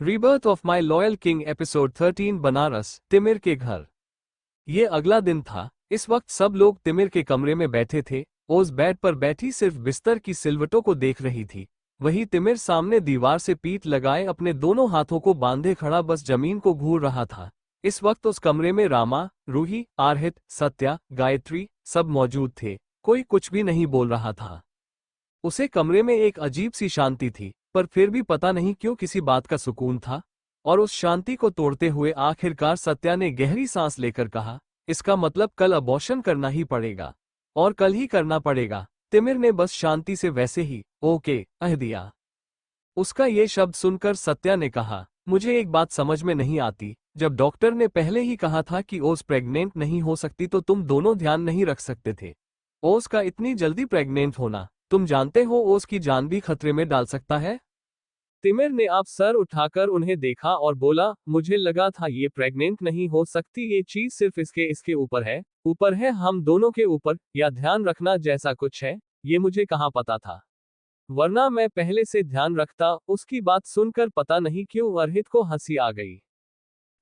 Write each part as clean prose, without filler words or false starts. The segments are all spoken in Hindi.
Rebirth of my loyal king episode 13 Banaras Timir के घर। ये अगला दिन था। इस वक्त सब लोग तिमिर के कमरे में बैठे थे। ओज बेड पर बैठी सिर्फ बिस्तर की सिलवटों को देख रही थी। वही तिमिर सामने दीवार से पीठ लगाए अपने दोनों हाथों को बांधे खड़ा बस जमीन को घूर रहा था। इस वक्त उस कमरे में रामा, रूही, आर्हित, सत्या, गायत्री सब मौजूद थे। कोई कुछ भी नहीं बोल रहा था। उसे कमरे में एक अजीब सी शांति थी, पर फिर भी पता नहीं क्यों किसी बात का सुकून था। और उस शांति को तोड़ते हुए आखिरकार सत्या ने गहरी सांस लेकर कहा, इसका मतलब कल अबॉर्शन करना ही पड़ेगा, और कल ही करना पड़ेगा। तिमिर ने बस शांति से वैसे ही ओके कह दिया। उसका ये शब्द सुनकर सत्या ने कहा, मुझे एक बात समझ में नहीं आती। जब डॉक्टर ने पहले ही कहा था कि ओज प्रेग्नेंट नहीं हो सकती तो तुम दोनों ध्यान नहीं रख सकते थे। ओज का इतनी जल्दी प्रेग्नेंट होना, तुम जानते हो ओज की जान भी खतरे में डाल सकता है। तिमिर ने अब सर उठाकर उन्हें देखा और बोला, मुझे लगा था ये प्रेग्नेंट नहीं हो सकती, ये चीज सिर्फ इसके ऊपर है हम दोनों के ऊपर, या ध्यान रखना जैसा कुछ है। ये मुझे कहाँ पता था, वरना मैं पहले से ध्यान रखता। उसकी बात सुनकर पता नहीं क्यों अर्हित को हंसी आ गई।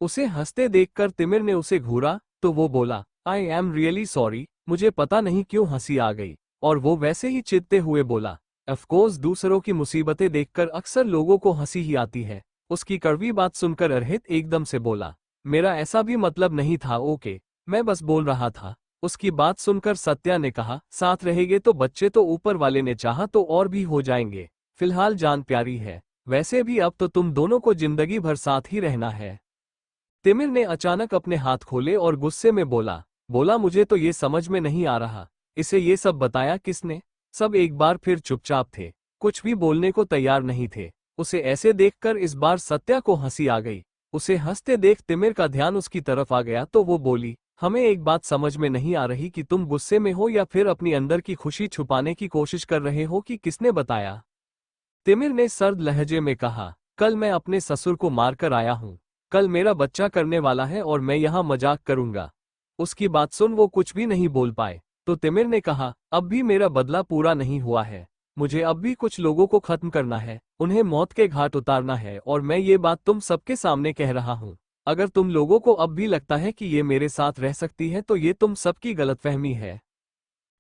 उसे हंसते देखकर तिमिर ने उसे घूरा तो वो बोला, आई एम रियली सॉरी, मुझे पता नहीं क्यों हंसी आ गई। और वो वैसे ही चिढ़ते हुए बोला, ऑफ कोर्स दूसरों की मुसीबतें देखकर अक्सर लोगों को हंसी ही आती है। उसकी कड़वी बात सुनकर अर्हित एकदम से बोला, मेरा ऐसा भी मतलब नहीं था, ओके मैं बस बोल रहा था। उसकी बात सुनकर सत्या ने कहा, साथ रहेंगे तो बच्चे तो ऊपर वाले ने चाहा तो और भी हो जाएंगे, फिलहाल जान प्यारी है, वैसे भी अब तो तुम दोनों को जिंदगी भर साथ ही रहना है। तिमिर ने अचानक अपने हाथ खोले और गुस्से में बोला मुझे तो ये समझ में नहीं आ रहा, इसे ये सब बताया किसने। सब एक बार फिर चुपचाप थे, कुछ भी बोलने को तैयार नहीं थे। उसे ऐसे देखकर इस बार सत्या को हंसी आ गई। उसे हंसते देख तिमिर का ध्यान उसकी तरफ आ गया तो वो बोली, हमें एक बात समझ में नहीं आ रही कि तुम गुस्से में हो या फिर अपनी अंदर की खुशी छुपाने की कोशिश कर रहे हो कि किसने बताया। तिमिर ने सर्द लहजे में कहा, कल मैं अपने ससुर को मारकर आया हूँ। कल मेरा बच्चा करने वाला है और मैं यहाँ मजाक करूंगा। उसकी बात सुन वो कुछ भी नहीं बोल पाए। तो तिमिर ने कहा, अब भी मेरा बदला पूरा नहीं हुआ है, मुझे अब भी कुछ लोगों को खत्म करना है, उन्हें मौत के घाट उतारना है, और मैं ये बात तुम सबके सामने कह रहा हूँ। अगर तुम लोगों को अब भी लगता है कि ये मेरे साथ रह सकती है तो ये तुम सबकी गलतफहमी है।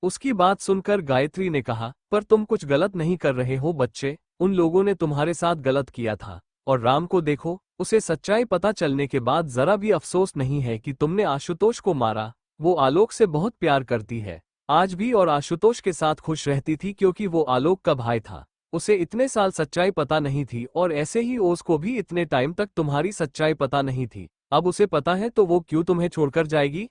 उसकी बात सुनकर गायत्री ने कहा, पर तुम कुछ गलत नहीं कर रहे हो बच्चे, उन लोगों ने तुम्हारे साथ गलत किया था। और राम को देखो, उसे सच्चाई पता चलने के बाद जरा भी अफसोस नहीं है कि तुमने आशुतोष को मारा। वो आलोक से बहुत प्यार करती है आज भी, और आशुतोष के साथ खुश रहती थी क्योंकि वो आलोक का भाई था। उसे इतने साल सच्चाई पता नहीं थी, और ऐसे ही ओस को भी इतने टाइम तक तुम्हारी सच्चाई पता नहीं थी। अब उसे पता है तो वो क्यों तुम्हें छोड़कर जाएगी।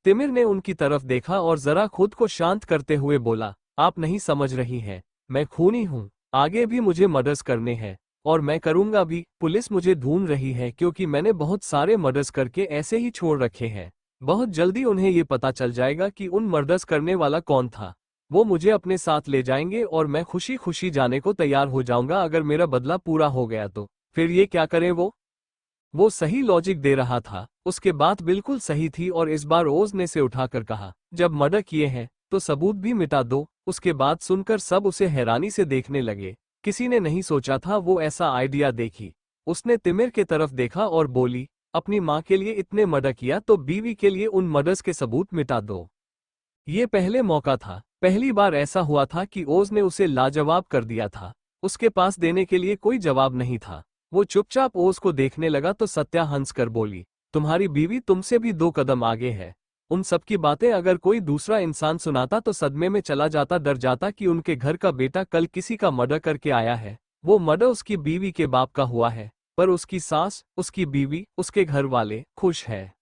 तिमिर ने उनकी तरफ देखा और जरा खुद को शांत करते हुए बोला, आप नहीं समझ रही हैं, मैं खूनी हूँ, आगे भी मुझे मर्डर्स करने हैं, और मैं करूंगा भी। पुलिस मुझे ढूंढ रही है क्योंकि मैंने बहुत सारे मर्डर्स करके ऐसे ही छोड़ रखे हैं। बहुत जल्दी उन्हें ये पता चल जाएगा कि उन मर्डर्स करने वाला कौन था। वो मुझे अपने साथ ले जाएंगे और मैं खुशी खुशी जाने को तैयार हो जाऊंगा अगर मेरा बदला पूरा हो गया तो। फिर ये क्या करें वो सही लॉजिक दे रहा था, उसके बात बिल्कुल सही थी। और इस बार ओज ने से उठाकर कहा, जब मर्डर किए हैं तो सबूत भी मिटा दो। उसके बाद सुनकर सब उसे हैरानी से देखने लगे। किसी ने नहीं सोचा था वो ऐसा आइडिया देखी। उसने तिमिर के तरफ देखा और बोली, अपनी माँ के लिए इतने मर्डर किया तो बीवी के लिए उन मर्डर्स के सबूत मिटा दो। ये पहले मौका था, पहली बार ऐसा हुआ था कि ओज ने उसे लाजवाब कर दिया था। उसके पास देने के लिए कोई जवाब नहीं था। वो चुपचाप ओज को देखने लगा तो सत्या हंसकर बोली, तुम्हारी बीवी तुमसे भी 2 कदम आगे है। उन सब की बातें अगर कोई दूसरा इंसान सुनाता तो सदमे में चला जाता, डर जाता कि उनके घर का बेटा कल किसी का मर्डर करके आया है। वो मर्डर उसकी बीवी के बाप का हुआ है, पर उसकी सास, उसकी बीवी, उसके घर वाले खुश है।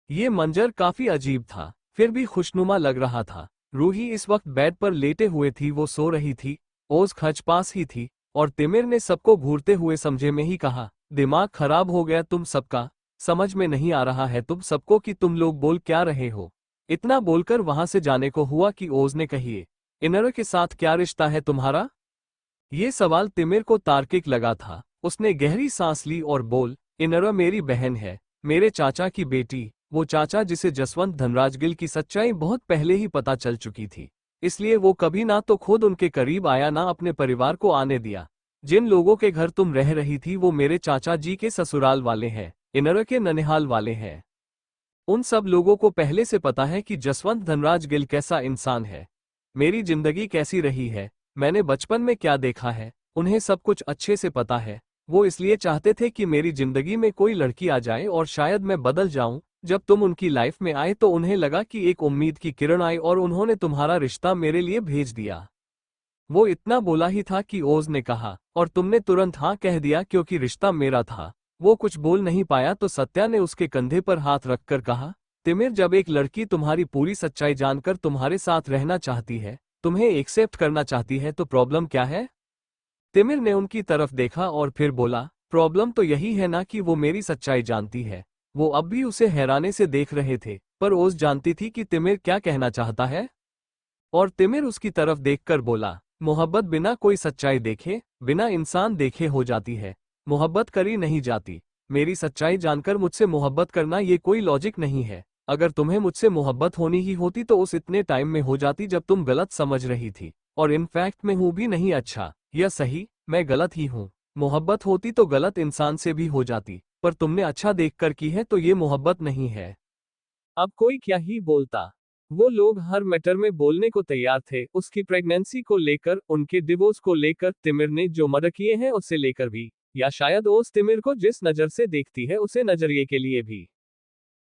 ये मंजर काफी अजीब था, फिर भी खुशनुमा लग रहा था। रूही इस वक्त बेड पर लेटे हुए थी, वो सो रही थी। ओज खच पास ही थी, और तिमिर ने सबको घूरते हुए समझे में ही कहा, दिमाग खराब हो गया तुम सबका, समझ में नहीं आ रहा है तुम सबको कि तुम लोग बोल क्या रहे हो। इतना बोलकर वहां से जाने को हुआ कि ओज ने कहिए, इनर के साथ क्या रिश्ता है तुम्हारा। ये सवाल तिमिर को तार्किक लगा था। उसने गहरी सांस ली और इनर मेरी बहन है, मेरे चाचा की बेटी। वो चाचा जिसे जसवंत धनराज गिल की सच्चाई बहुत पहले ही पता चल चुकी थी, इसलिए वो कभी ना तो खुद उनके करीब आया ना अपने परिवार को आने दिया। जिन लोगों के घर तुम रह रही थी वो मेरे चाचा जी के ससुराल वाले हैं, इनर के ननिहाल वाले हैं। उन सब लोगों को पहले से पता है कि जसवंत धनराज गिल कैसा इंसान है, मेरी जिंदगी कैसी रही है, मैंने बचपन में क्या देखा है, उन्हें सब कुछ अच्छे से पता है। वो इसलिए चाहते थे कि मेरी जिंदगी में कोई लड़की आ जाए और शायद मैं बदल जाऊं। जब तुम उनकी लाइफ में आए तो उन्हें लगा कि एक उम्मीद की किरण आई और उन्होंने तुम्हारा रिश्ता मेरे लिए भेज दिया। वो इतना बोला ही था कि ओज ने कहा, और तुमने तुरंत हाँ कह दिया क्योंकि रिश्ता मेरा था। वो कुछ बोल नहीं पाया तो सत्या ने उसके कंधे पर हाथ रखकर कहा, तिमिर, जब एक लड़की तुम्हारी पूरी सच्चाई जानकर तुम्हारे साथ रहना चाहती है, तुम्हें एक्सेप्ट करना चाहती है, तो प्रॉब्लम क्या है? तिमिर ने उनकी तरफ देखा और फिर बोला, प्रॉब्लम तो यही है ना कि वो मेरी सच्चाई जानती है। वो अब भी उसे हैरानी से देख रहे थे, पर ओज जानती थी कि तिमिर क्या कहना चाहता है। और तिमिर उसकी तरफ देखकर बोला, मोहब्बत बिना कोई सच्चाई देखे, बिना इंसान देखे हो जाती है, मोहब्बत करी नहीं जाती। मेरी सच्चाई जानकर मुझसे मोहब्बत करना ये कोई लॉजिक नहीं है। अगर तुम्हें मुझसे मोहब्बत होनी ही होती तो उस इतने टाइम में हो जाती जब तुम गलत समझ रही थी। और इनफैक्ट मैं हूं भी नहीं, अच्छा या सही, मैं गलत ही हूं। मोहब्बत होती तो गलत इंसान से भी हो जाती, पर तुमने अच्छा देखकर की है तो ये मोहब्बत नहीं है। अब कोई क्या ही बोलता। वो लोग हर मैटर में बोलने को तैयार थे, उसकी प्रेगनेंसी को लेकर, उनके डिवोर्स को लेकर, तिमिर ने जो मर्डर किए हैं उससे लेकर भी, या शायद ओस तिमिर को जिस नजर से देखती है उसे नजरिए के लिए भी।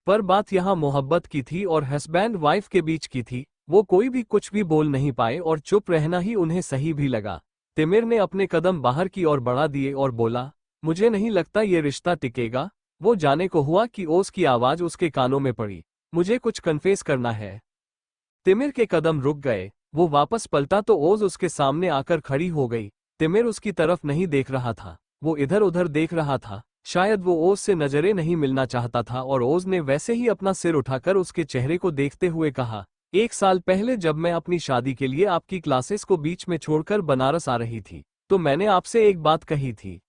पर बात यहाँ मोहब्बत की थी और हस्बैंड वाइफ के बीच की थी। वो कोई भी कुछ भी बोल नहीं पाए और चुप रहना ही उन्हें सही भी लगा। तिमिर ने अपने कदम बाहर की ओर बढ़ा दिए और बोला, मुझे नहीं लगता ये रिश्ता टिकेगा। वो जाने को हुआ कि ओस की आवाज उसके कानों में पड़ी, मुझे कुछ कन्फेस करना है। तिमिर के कदम रुक गए। वो वापस पलटा तो ओज उसके सामने आकर खड़ी हो गई। तिमिर उसकी तरफ नहीं देख रहा था, वो इधर उधर देख रहा था। शायद वो ओज से नजरें नहीं मिलना चाहता था और ओज ने वैसे ही अपना सिर उठाकर उसके चेहरे को देखते हुए कहा, 1 साल पहले जब मैं अपनी शादी के लिए आपकी क्लासेस को बीच में छोड़कर बनारस आ रही थी, तो मैंने आपसे एक बात कही थी।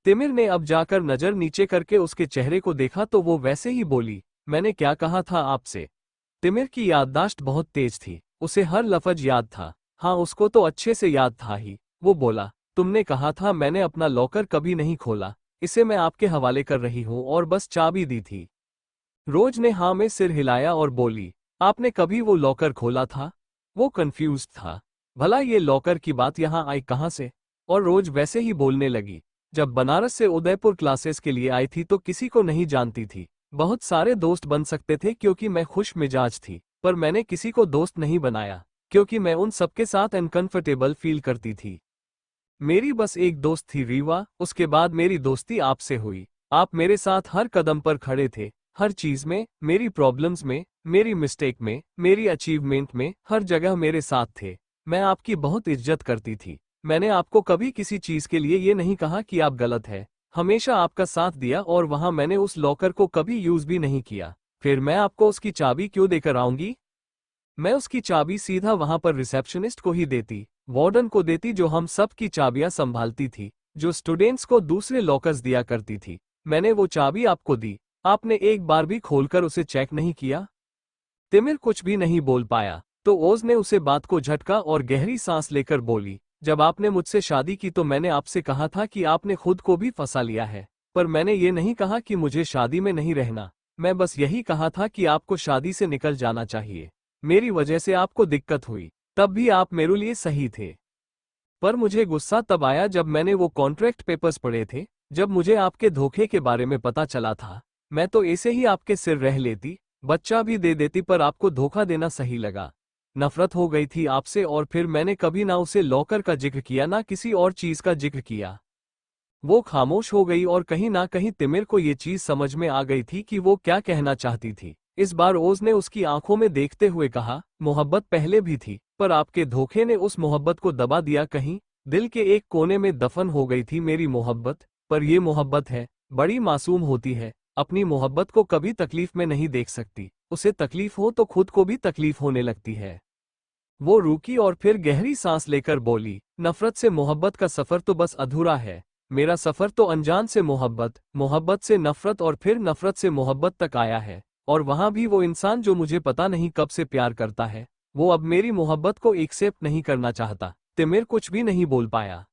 तिमिर ने अब जाकर नजर नीचे करके उसके चेहरे को देखा तो वो वैसे ही बोली, मैंने क्या कहा था आपसे? तिमिर की याददाश्त बहुत तेज थी, उसे हर लफ्ज याद था। हाँ, उसको तो अच्छे से याद था ही। वो बोला, तुमने कहा था मैंने अपना लॉकर कभी नहीं खोला, इसे मैं आपके हवाले कर रही हूँ और बस चाबी दी थी। रोज ने हाँ में सिर हिलाया और बोली, आपने कभी वो लॉकर खोला था? वो कंफ्यूज था, भला ये लॉकर की बात यहाँ आई कहाँ से? और रोज वैसे ही बोलने लगी, जब बनारस से उदयपुर क्लासेस के लिए आई थी तो किसी को नहीं जानती थी। बहुत सारे दोस्त बन सकते थे क्योंकि मैं खुश मिजाज थी, पर मैंने किसी को दोस्त नहीं बनाया क्योंकि मैं उन सबके साथ अनकंफर्टेबल फील करती थी। मेरी बस एक दोस्त थी रीवा, उसके बाद मेरी दोस्ती आपसे हुई। आप मेरे साथ हर कदम पर खड़े थे, हर चीज में, मेरी प्रॉब्लम्स में, मेरी मिस्टेक में, मेरी अचीवमेंट में, हर जगह मेरे साथ थे। मैं आपकी बहुत इज्जत करती थी। मैंने आपको कभी किसी चीज के लिए ये नहीं कहा कि आप गलत है, हमेशा आपका साथ दिया और वहां मैंने उस लॉकर को कभी यूज भी नहीं किया। फिर मैं आपको उसकी चाबी क्यों देकर आऊंगी? मैं उसकी चाबी सीधा वहां पर रिसेप्शनिस्ट को ही देती, वार्डन को देती जो हम सब की चाबियां संभालती थी, जो स्टूडेंट्स को दूसरे लॉकर्स दिया करती थी। मैंने वो चाबी आपको दी, आपने एक बार भी खोलकर उसे चेक नहीं किया। तिमिर कुछ भी नहीं बोल पाया, तो ओज ने उसे बात को झटका और गहरी सांस लेकर बोली, जब आपने मुझसे शादी की तो मैंने आपसे कहा था कि आपने खुद को भी फंसा लिया है, पर मैंने ये नहीं कहा कि मुझे शादी में नहीं रहना। मैं बस यही कहा था कि आपको शादी से निकल जाना चाहिए। मेरी वजह से आपको दिक्कत हुई, तब भी आप मेरे लिए सही थे। पर मुझे गुस्सा तब आया जब मैंने वो कॉन्ट्रैक्ट पेपर्स पढ़े थे, जब मुझे आपके धोखे के बारे में पता चला था। मैं तो ऐसे ही आपके सिर रह लेती, बच्चा भी दे देती, पर आपको धोखा देना सही लगा। नफरत हो गई थी आपसे और फिर मैंने कभी ना उसे लॉकर का जिक्र किया ना किसी और चीज का जिक्र किया। वो खामोश हो गई और कहीं ना कहीं तिमिर को ये चीज समझ में आ गई थी कि वो क्या कहना चाहती थी। इस बार ओज ने उसकी आंखों में देखते हुए कहा, मोहब्बत पहले भी थी, पर आपके धोखे ने उस मोहब्बत को दबा दिया, कहीं दिल के एक कोने में दफन हो गई थी मेरी मोहब्बत। पर ये मोहब्बत है, बड़ी मासूम होती है, अपनी मोहब्बत को कभी तकलीफ में नहीं देख सकती, उसे तकलीफ हो तो खुद को भी तकलीफ होने लगती है। वो रुकी और फिर गहरी सांस लेकर बोली, नफरत से मोहब्बत का सफर तो बस अधूरा है। मेरा सफर तो अनजान से मोहब्बत, मोहब्बत से नफरत और फिर नफरत से मोहब्बत तक आया है। और वहां भी वो इंसान जो मुझे पता नहीं कब से प्यार करता है, वो अब मेरी मोहब्बत को एक्सेप्ट नहीं करना चाहता। तिमिर कुछ भी नहीं बोल पाया।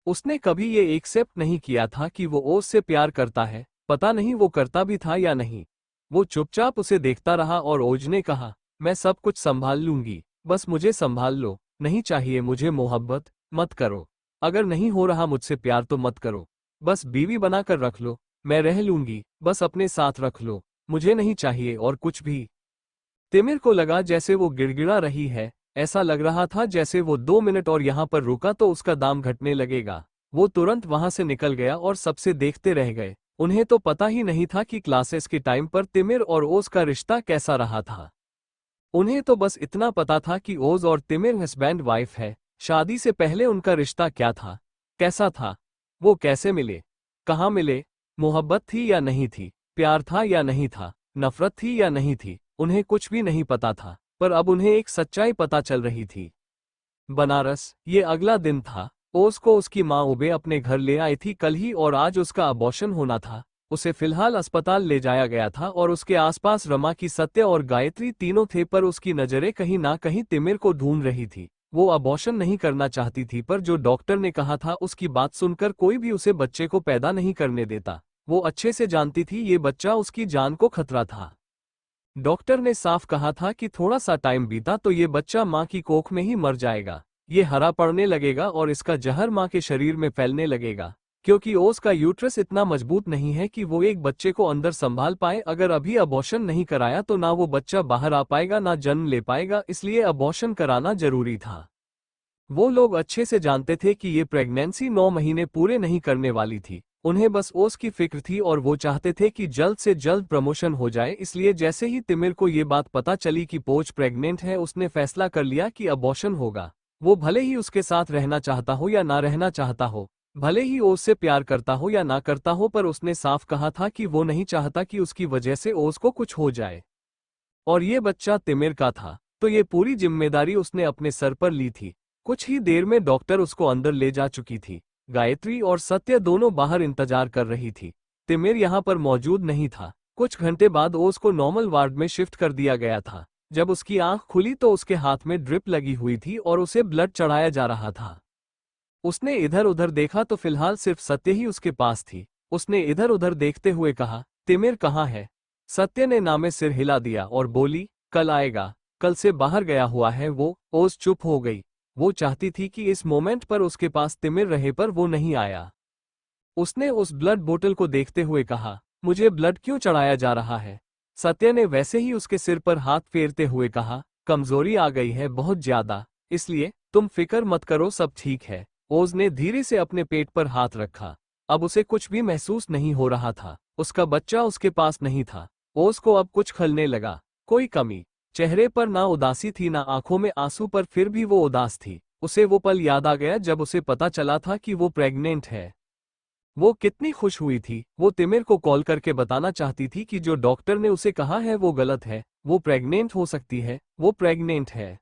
उसने कभी ये एक्सेप्ट नहीं किया था कि वो ओज से प्यार करता है, पता नहीं वो करता भी था या नहीं। वो चुपचाप उसे देखता रहा और ओज ने कहा, मैं सब कुछ संभाल लूंगी, बस मुझे संभाल लो, नहीं चाहिए मुझे मोहब्बत, मत करो। अगर नहीं हो रहा मुझसे प्यार तो मत करो, बस बीवी बनाकर रख लो, मैं रह लूंगी, बस अपने साथ रख लो, मुझे नहीं चाहिए और कुछ भी। तिमिर को लगा जैसे वो गिड़गिड़ा रही है, ऐसा लग रहा था जैसे वो 2 मिनट और यहाँ पर रुका तो उसका दाम घटने लगेगा। वो तुरंत वहां से निकल गया और सबसे देखते रह गए। उन्हें तो पता ही नहीं था कि क्लासेस के टाइम पर तिमिर और ओज का रिश्ता कैसा रहा था। उन्हें तो बस इतना पता था कि ओज और तिमिर हस्बैंड वाइफ है। शादी से पहले उनका रिश्ता क्या था, कैसा था, वो कैसे मिले, कहाँ मिले, मोहब्बत थी या नहीं थी, प्यार था या नहीं था, नफरत थी या नहीं थी, उन्हें कुछ भी नहीं पता था। पर अब उन्हें एक सच्चाई पता चल रही थी। बनारस, ये अगला दिन था। ओज को उसकी माँ उबे अपने घर ले आई थी कल ही और आज उसका अबॉर्शन होना था। उसे फिलहाल अस्पताल ले जाया गया था और उसके आसपास रमा की सत्य और गायत्री तीनों थे, पर उसकी नजरें कहीं ना कहीं तिमिर को ढूंढ रही थी। वो अबॉर्शन नहीं करना चाहती थी, पर जो डॉक्टर ने कहा था उसकी बात सुनकर कोई भी उसे बच्चे को पैदा नहीं करने देता। वो अच्छे से जानती थी ये बच्चा उसकी जान को खतरा था। डॉक्टर ने साफ कहा था कि थोड़ा सा टाइम बीता तो ये बच्चा माँ की कोख में ही मर जाएगा। ये हरा पड़ने लगेगा और इसका जहर माँ के शरीर में फैलने लगेगा, क्योंकि ओस का यूट्रस इतना मजबूत नहीं है कि वो एक बच्चे को अंदर संभाल पाए। अगर अभी अबॉर्शन नहीं कराया तो ना वो बच्चा बाहर आ पाएगा ना जन्म ले पाएगा, इसलिए अबॉर्शन कराना जरूरी था। वो लोग अच्छे से जानते थे कि ये प्रेगनेंसी 9 महीने पूरे नहीं करने वाली थी। उन्हें बस ओस की फिक्र थी और वो चाहते थे कि जल्द से जल्द प्रमोशन हो जाए। इसलिए जैसे ही तिमिर को ये बात पता चली कि पोच प्रेग्नेंट है, उसने फैसला कर लिया कि अबॉर्शन होगा। वो भले ही उसके साथ रहना चाहता हो या ना रहना चाहता हो, भले ही ओस से प्यार करता हो या ना करता हो, पर उसने साफ कहा था कि वो नहीं चाहता कि उसकी वजह से ओस को कुछ हो जाए। और ये बच्चा तिमिर का था, तो ये पूरी जिम्मेदारी उसने अपने सर पर ली थी। कुछ ही देर में डॉक्टर उसको अंदर ले जा चुकी थी। गायत्री और सत्य दोनों बाहर इंतजार कर रही थी। तिमिर यहाँ पर मौजूद नहीं था। कुछ घंटे बाद ओस को नॉर्मल वार्ड में शिफ्ट कर दिया गया था। जब उसकी आंख खुली तो उसके हाथ में ड्रिप लगी हुई थी और उसे ब्लड चढ़ाया जा रहा था। उसने इधर उधर देखा तो फिलहाल सिर्फ सत्य ही उसके पास थी। उसने इधर उधर देखते हुए कहा, तिमिर कहाँ है? सत्य ने नामे सिर हिला दिया और बोली, कल आएगा, कल से बाहर गया हुआ है वो। ओस चुप हो गई। वो चाहती थी कि इस मोमेंट पर उसके पास तिमिर रहे, पर वो नहीं आया। उसने उस ब्लड बोतल को देखते हुए कहा, मुझे ब्लड क्यों चढ़ाया जा रहा है? सत्य ने वैसे ही उसके सिर पर हाथ फेरते हुए कहा, कमजोरी आ गई है बहुत ज्यादा, इसलिए तुम फिक्र मत करो, सब ठीक है। ओज ने धीरे से अपने पेट पर हाथ रखा। अब उसे कुछ भी महसूस नहीं हो रहा था। उसका बच्चा उसके पास नहीं था। ओज को अब कुछ खलने लगा। कोई कमी चेहरे पर ना उदासी थी ना आंखों में आंसू, पर फिर भी वो उदास थी। उसे वो पल याद आ गया जब उसे पता चला था कि वो प्रेग्नेंट है। वो कितनी खुश हुई थी। वो तिमिर को कॉल करके बताना चाहती थी कि जो डॉक्टर ने उसे कहा है वो गलत है, वो प्रेग्नेंट हो सकती है, वो प्रेग्नेंट है।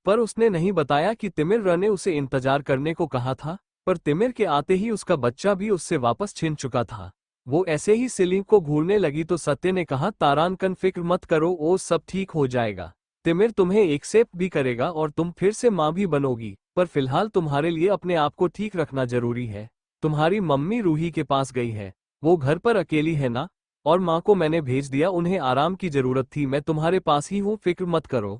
पर उसने नहीं बताया कि तिमिर ने उसे इंतजार करने को कहा था। पर तिमिर के आते ही उसका बच्चा भी उससे वापस छिन चुका था। वो ऐसे ही सीलिंग को घूरने लगी तो सत्य ने कहा, तारानकन फिक्र मत करो, वो सब ठीक हो जाएगा। तिमिर तुम्हें एक्सेप्ट भी करेगा और तुम फिर से माँ भी बनोगी, पर फिलहाल तुम्हारे लिए अपने आप को ठीक रखना जरूरी है। तुम्हारी मम्मी रूही के पास गई है, वो घर पर अकेली है ना, और माँ को मैंने भेज दिया, उन्हें आराम की जरूरत थी, मैं तुम्हारे पास ही हूँ, फिक्र मत करो।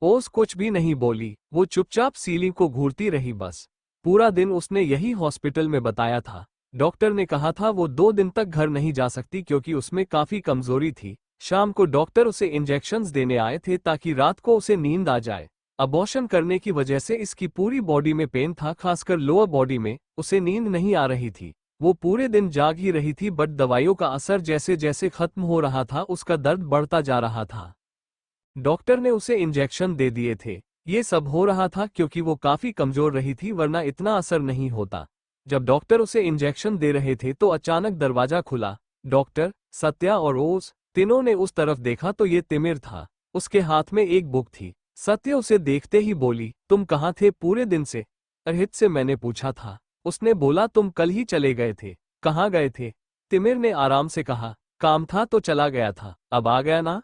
ओस कुछ भी नहीं बोली। वो चुपचाप सीलिंग को घूरती रही। बस पूरा दिन उसने यही हॉस्पिटल में बताया था। डॉक्टर ने कहा था वो 2 दिन तक घर नहीं जा सकती क्योंकि उसमें काफी कमजोरी थी। शाम को डॉक्टर उसे इंजेक्शंस देने आए थे ताकि रात को उसे नींद आ जाए। अबॉर्शन करने की वजह से इसकी पूरी बॉडी में पेन था, खासकर लोअर बॉडी में। उसे नींद नहीं आ रही थी। वो पूरे दिन जाग ही रही थी, बट दवाइयों का असर जैसे जैसे खत्म हो रहा था उसका दर्द बढ़ता जा रहा था। डॉक्टर ने उसे इंजेक्शन दे दिए थे। ये सब हो रहा था क्योंकि वो काफी कमजोर रही थी, वरना इतना असर नहीं होता। जब डॉक्टर उसे इंजेक्शन दे रहे थे तो अचानक दरवाजा खुला। डॉक्टर, सत्या और ओस तीनों ने उस तरफ देखा तो ये तिमिर था। उसके हाथ में एक बुक थी। सत्य उसे देखते ही बोली, तुम कहाँ थे पूरे दिन से? अर्हित से मैंने पूछा था। उसने बोला, तुम कल ही चले गए थे। कहाँ गए थे? तिमिर ने आराम से कहा, काम था तो चला गया था, अब आ गया ना।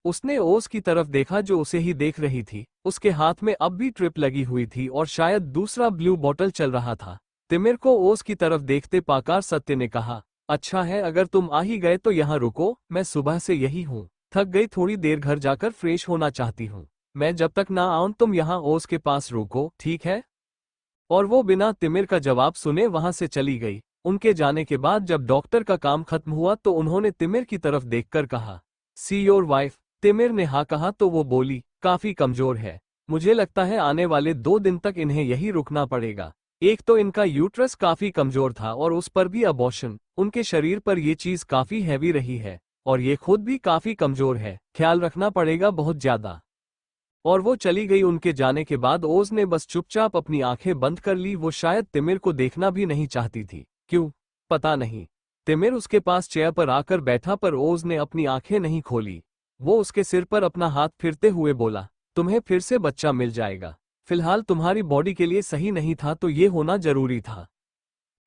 उसने ओज की तरफ देखा जो उसे ही देख रही थी। उसके हाथ में अब भी ट्रिप लगी हुई थी और शायद दूसरा ब्लू बॉटल चल रहा था। तिमिर को ओज की तरफ देखते पाकार सत्य ने कहा, अच्छा है अगर तुम आ ही गए तो यहाँ रुको, मैं सुबह से यही हूँ, थक गई, थोड़ी देर घर जाकर फ्रेश होना चाहती हूँ। मैं जब तक ना आऊं तुम यहाँ ओज के पास रुको, ठीक है? और वो बिना तिमिर का जवाब सुने वहां से चली गई। उनके जाने के बाद जब डॉक्टर का काम खत्म हुआ तो उन्होंने तिमिर की तरफ देखकर कहा, सी योर वाइफ। तिमिर ने हाँ कहा तो वो बोली, काफी कमजोर है, मुझे लगता है आने वाले 2 दिन तक इन्हें यही रुकना पड़ेगा। एक तो इनका यूट्रस काफी कमजोर था और उस पर भी अबॉर्शन, उनके शरीर पर ये चीज काफी हैवी रही है और ये खुद भी काफी कमजोर है, ख्याल रखना पड़ेगा बहुत ज्यादा। और वो चली गई। उनके जाने के बाद ओज ने बस चुपचाप अपनी आंखें बंद कर ली। वो शायद तिमिर को देखना भी नहीं चाहती थी, क्यों पता नहीं। तिमिर उसके पास चेयर पर आकर बैठा पर ओज ने अपनी आंखें नहीं खोली। वो उसके सिर पर अपना हाथ फिरते हुए बोला, तुम्हें फिर से बच्चा मिल जाएगा, फिलहाल तुम्हारी बॉडी के लिए सही नहीं था तो ये होना जरूरी था।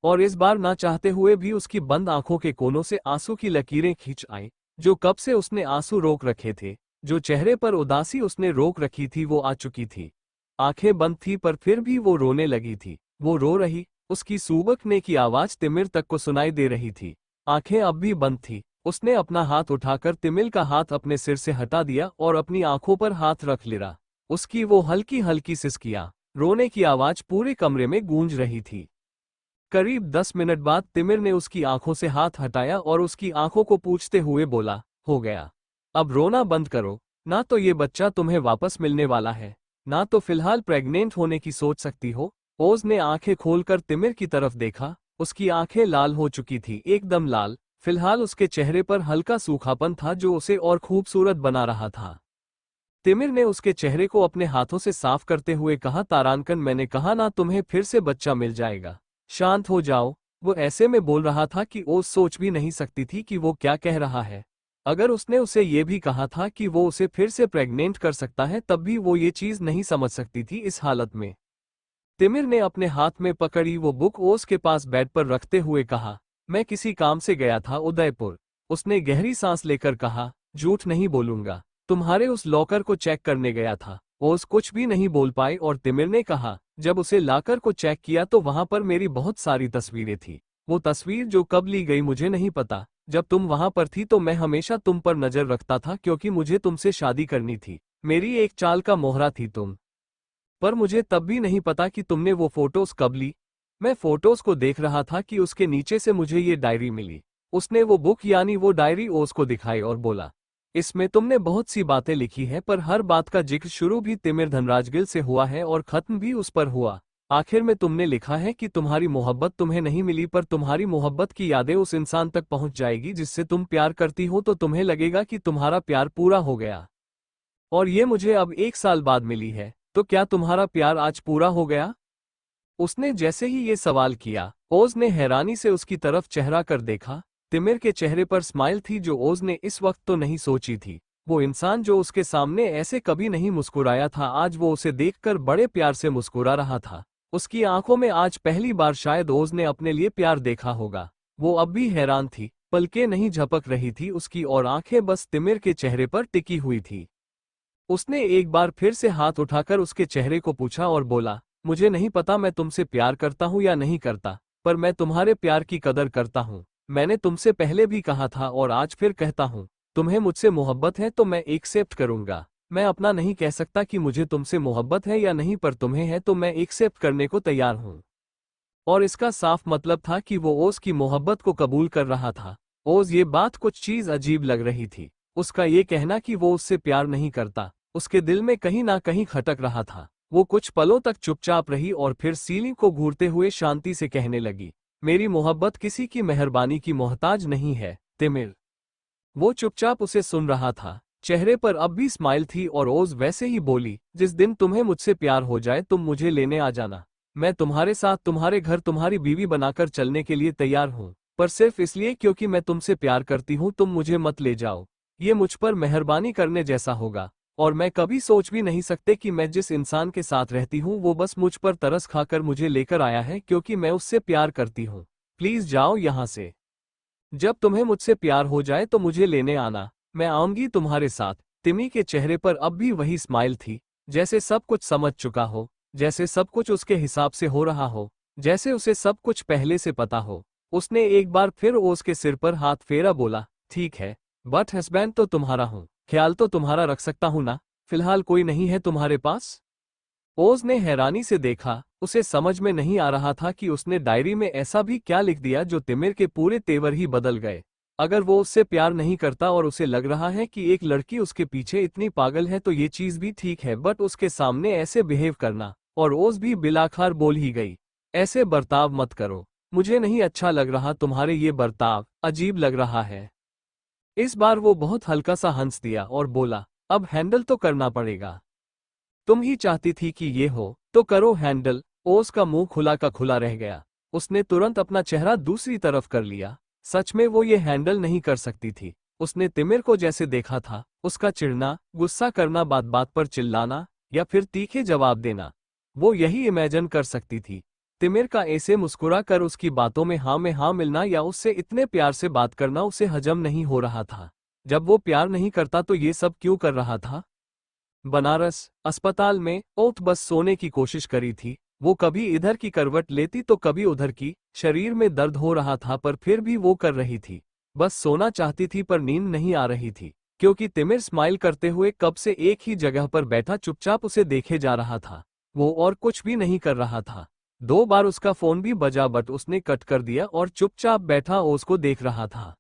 और इस बार ना चाहते हुए भी उसकी बंद आंखों के कोनों से आंसू की लकीरें खींच आई। जो कब से उसने आंसू रोक रखे थे, जो चेहरे पर उदासी उसने रोक रखी थी, वो आ चुकी थी। आंखें बंद थी पर फिर भी वो रोने लगी थी। वो रो रही, उसकी सूबकने की आवाज तिमिर तक को सुनाई दे रही थी। आंखें अब भी बंद थी। उसने अपना हाथ उठाकर तिमिर का हाथ अपने सिर से हटा दिया और अपनी आंखों पर हाथ रख लिया। उसकी वो हल्की हल्की सिसकियां, रोने की आवाज पूरे कमरे में गूंज रही थी। करीब 10 मिनट बाद तिमिर ने उसकी आंखों से हाथ हटाया और उसकी आंखों को पूछते हुए बोला, हो गया, अब रोना बंद करो, ना तो ये बच्चा तुम्हें वापस मिलने वाला है, ना तो फिलहाल प्रेग्नेंट होने की सोच सकती हो। ओज ने आंखें खोलकर तिमिर की तरफ देखा। उसकी आंखें लाल हो चुकी थी, एकदम लाल। फिलहाल उसके चेहरे पर हल्का सूखापन था जो उसे और खूबसूरत बना रहा था। तिमिर ने उसके चेहरे को अपने हाथों से साफ करते हुए कहा, तारांकन, मैंने कहा ना तुम्हें फिर से बच्चा मिल जाएगा, शांत हो जाओ। वो ऐसे में बोल रहा था कि ओज सोच भी नहीं सकती थी कि वो क्या कह रहा है। अगर उसने उसे ये भी कहा था कि वो उसे फिर से प्रेग्नेंट कर सकता है तब भी वो ये चीज नहीं समझ सकती थी इस हालत में। तिमिर ने अपने हाथ में पकड़ी वो बुक ओज के पास बेड पर रखते हुए कहा, मैं किसी काम से गया था उदयपुर। उसने गहरी सांस लेकर कहा, झूठ नहीं बोलूंगा, तुम्हारे उस लॉकर को चेक करने गया था। ओज कुछ भी नहीं बोल पाई और तिमिर ने कहा, जब उसे लॉकर को चेक किया तो वहां पर मेरी बहुत सारी तस्वीरें थी। वो तस्वीर जो कब ली गई मुझे नहीं पता। जब तुम वहां पर थी तो मैं हमेशा तुम पर नजर रखता था क्योंकि मुझे तुमसे शादी करनी थी। मेरी एक चाल का मोहरा थी तुम। पर मुझे तब भी नहीं पता कि तुमने वो फोटोज कब ली। मैं फोटोज को देख रहा था कि उसके नीचे से मुझे ये डायरी मिली। उसने वो बुक यानी वो डायरी ओज को दिखाई और बोला, इसमें तुमने बहुत सी बातें लिखी है पर हर बात का जिक्र शुरू भी तिमिर धनराजगिल से हुआ है और खत्म भी उस पर हुआ। आखिर में तुमने लिखा है कि तुम्हारी मोहब्बत तुम्हें नहीं मिली पर तुम्हारी मोहब्बत की यादें उस इंसान तक पहुंच जाएगी जिससे तुम प्यार करती हो तो तुम्हें लगेगा कि तुम्हारा प्यार पूरा हो गया। और ये मुझे अब 1 साल बाद मिली है, तो क्या तुम्हारा प्यार आज पूरा हो गया? उसने जैसे ही ये सवाल किया, ओज ने हैरानी से उसकी तरफ चेहरा कर देखा। तिमिर के चेहरे पर स्माइल थी जो ओज ने इस वक्त तो नहीं सोची थी। वो इंसान जो उसके सामने ऐसे कभी नहीं मुस्कुराया था, आज वो उसे देखकर बड़े प्यार से मुस्कुरा रहा था। उसकी आंखों में आज पहली बार शायद ओज ने अपने लिए प्यार देखा होगा। वो अब भी हैरान थी, पलकें नहीं झपक रही थी उसकी और आंखें बस तिमिर के चेहरे पर टिकी हुई थी। उसने एक बार फिर से हाथ उठाकर उसके चेहरे को पूछा और बोला, मुझे नहीं पता मैं तुमसे प्यार करता हूँ या नहीं करता, पर मैं तुम्हारे प्यार की कदर करता हूँ। मैंने तुमसे पहले भी कहा था और आज फिर कहता हूँ, तुम्हें मुझसे मोहब्बत है तो मैं एक्सेप्ट करूंगा। मैं अपना नहीं कह सकता कि मुझे तुमसे मोहब्बत है या नहीं, पर तुम्हें है तो मैं एक्सेप्ट करने को तैयार हूँ। और इसका साफ मतलब था कि वो ओज की मोहब्बत को कबूल कर रहा था। ओज ये बात कुछ चीज अजीब लग रही थी। उसका ये कहना कि वो उससे प्यार नहीं करता, उसके दिल में कहीं ना कहीं खटक रहा था। वो कुछ पलों तक चुपचाप रही और फिर सीलिंग को घूरते हुए शांति से कहने लगी, मेरी मोहब्बत किसी की मेहरबानी की मोहताज नहीं है तिमिर। वो चुपचाप उसे सुन रहा था। चेहरे पर अब भी स्माइल थी और ओज वैसे ही बोली, जिस दिन तुम्हें मुझसे प्यार हो जाए तुम मुझे लेने आ जाना। मैं तुम्हारे साथ तुम्हारे घर तुम्हारी बीवी बनाकर चलने के लिए तैयार हूँ, पर सिर्फ इसलिए क्योंकि मैं तुमसे प्यार करती हूँ तुम मुझे मत ले जाओ। ये मुझ पर मेहरबानी करने जैसा होगा। और मैं कभी सोच भी नहीं सकते कि मैं जिस इंसान के साथ रहती हूँ वो बस मुझ पर तरस खाकर मुझे लेकर आया है क्योंकि मैं उससे प्यार करती हूँ। प्लीज जाओ यहाँ से। जब तुम्हें मुझसे प्यार हो जाए तो मुझे लेने आना, मैं आऊंगी तुम्हारे साथ। तिमी के चेहरे पर अब भी वही स्माइल थी, जैसे सब कुछ समझ चुका हो, जैसे सब कुछ उसके हिसाब से हो रहा हो, जैसे उसे सब कुछ पहले से पता हो। उसने एक बार फिर ओज के सिर पर हाथ फेरा, बोला, ठीक है, बट हस्बैंड तो तुम्हारा हूं, ख्याल तो तुम्हारा रख सकता हूं ना, फिलहाल कोई नहीं है तुम्हारे पास? ओज ने हैरानी से देखा, उसे समझ में नहीं आ रहा था कि उसने डायरी में ऐसा भी क्या लिख दिया जो तिमिर के पूरे तेवर ही बदल गए। अगर वो उससे प्यार नहीं करता और उसे लग रहा है कि एक लड़की उसके पीछे इतनी पागल है तो ये चीज भी ठीक है, बट उसके सामने ऐसे बिहेव करना। और ओज भी बिलाखार बोल ही गई, ऐसे बर्ताव मत करो, मुझे नहीं अच्छा लग रहा तुम्हारे ये बर्ताव, अजीब लग रहा है। इस बार वो बहुत हल्का सा हंस दिया और बोला, अब हैंडल तो करना पड़ेगा। तुम ही चाहती थी कि ये हो, तो करो हैंडल। ओस का मुंह खुला का खुला रह गया। उसने तुरंत अपना चेहरा दूसरी तरफ कर लिया। सच में वो ये हैंडल नहीं कर सकती थी। उसने तिमिर को जैसे देखा था, उसका चिढ़ना, गुस्सा करना, बात बात पर चिल्लाना या फिर तीखे जवाब देना, वो यही इमेजिन कर सकती थी। तिमिर का ऐसे मुस्कुरा कर उसकी बातों में हाँ मिलना या उससे इतने प्यार से बात करना उसे हजम नहीं हो रहा था। जब वो प्यार नहीं करता तो ये सब क्यों कर रहा था? बनारस अस्पताल में ओथ बस सोने की कोशिश करी थी। वो कभी इधर की करवट लेती तो कभी उधर की। शरीर में दर्द हो रहा था पर फिर भी वो कर रही थी। बस सोना चाहती थी पर नींद नहीं आ रही थी, क्योंकि तिमिर स्माइल करते हुए कब से एक ही जगह पर बैठा चुपचाप उसे देखे जा रहा था। वो और कुछ भी नहीं कर रहा था। 2 बार उसका फोन भी बजा बट उसने कट कर दिया और चुपचाप बैठा ओस को देख रहा था।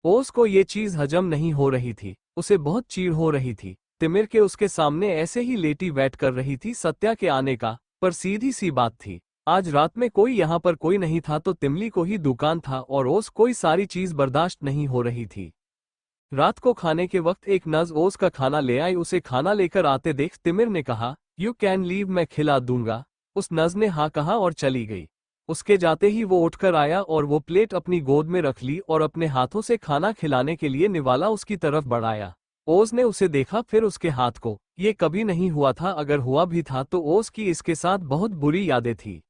ओस को ये चीज हजम नहीं हो रही थी, उसे बहुत चीड़ हो रही थी। तिमिर के उसके सामने ऐसे ही लेटी वेट कर रही थी सत्या के आने का, पर सीधी सी बात थी, आज रात में कोई यहाँ पर कोई नहीं था तो तिमली को ही दुकान था और ओस कोई सारी चीज बर्दाश्त नहीं हो रही थी। रात को खाने के वक्त एक नज ओस का खाना ले आई। उसे खाना लेकर आते देख तिमिर ने कहा, यू कैन लीव, मैं खिला दूंगा। उस नज ने हाँ कहा और चली गई। उसके जाते ही वो उठकर आया और वो प्लेट अपनी गोद में रख ली और अपने हाथों से खाना खिलाने के लिए निवाला उसकी तरफ बढ़ाया। ओस ने उसे देखा, फिर उसके हाथ को। ये कभी नहीं हुआ था, अगर हुआ भी था तो ओस की इसके साथ बहुत बुरी यादें थी।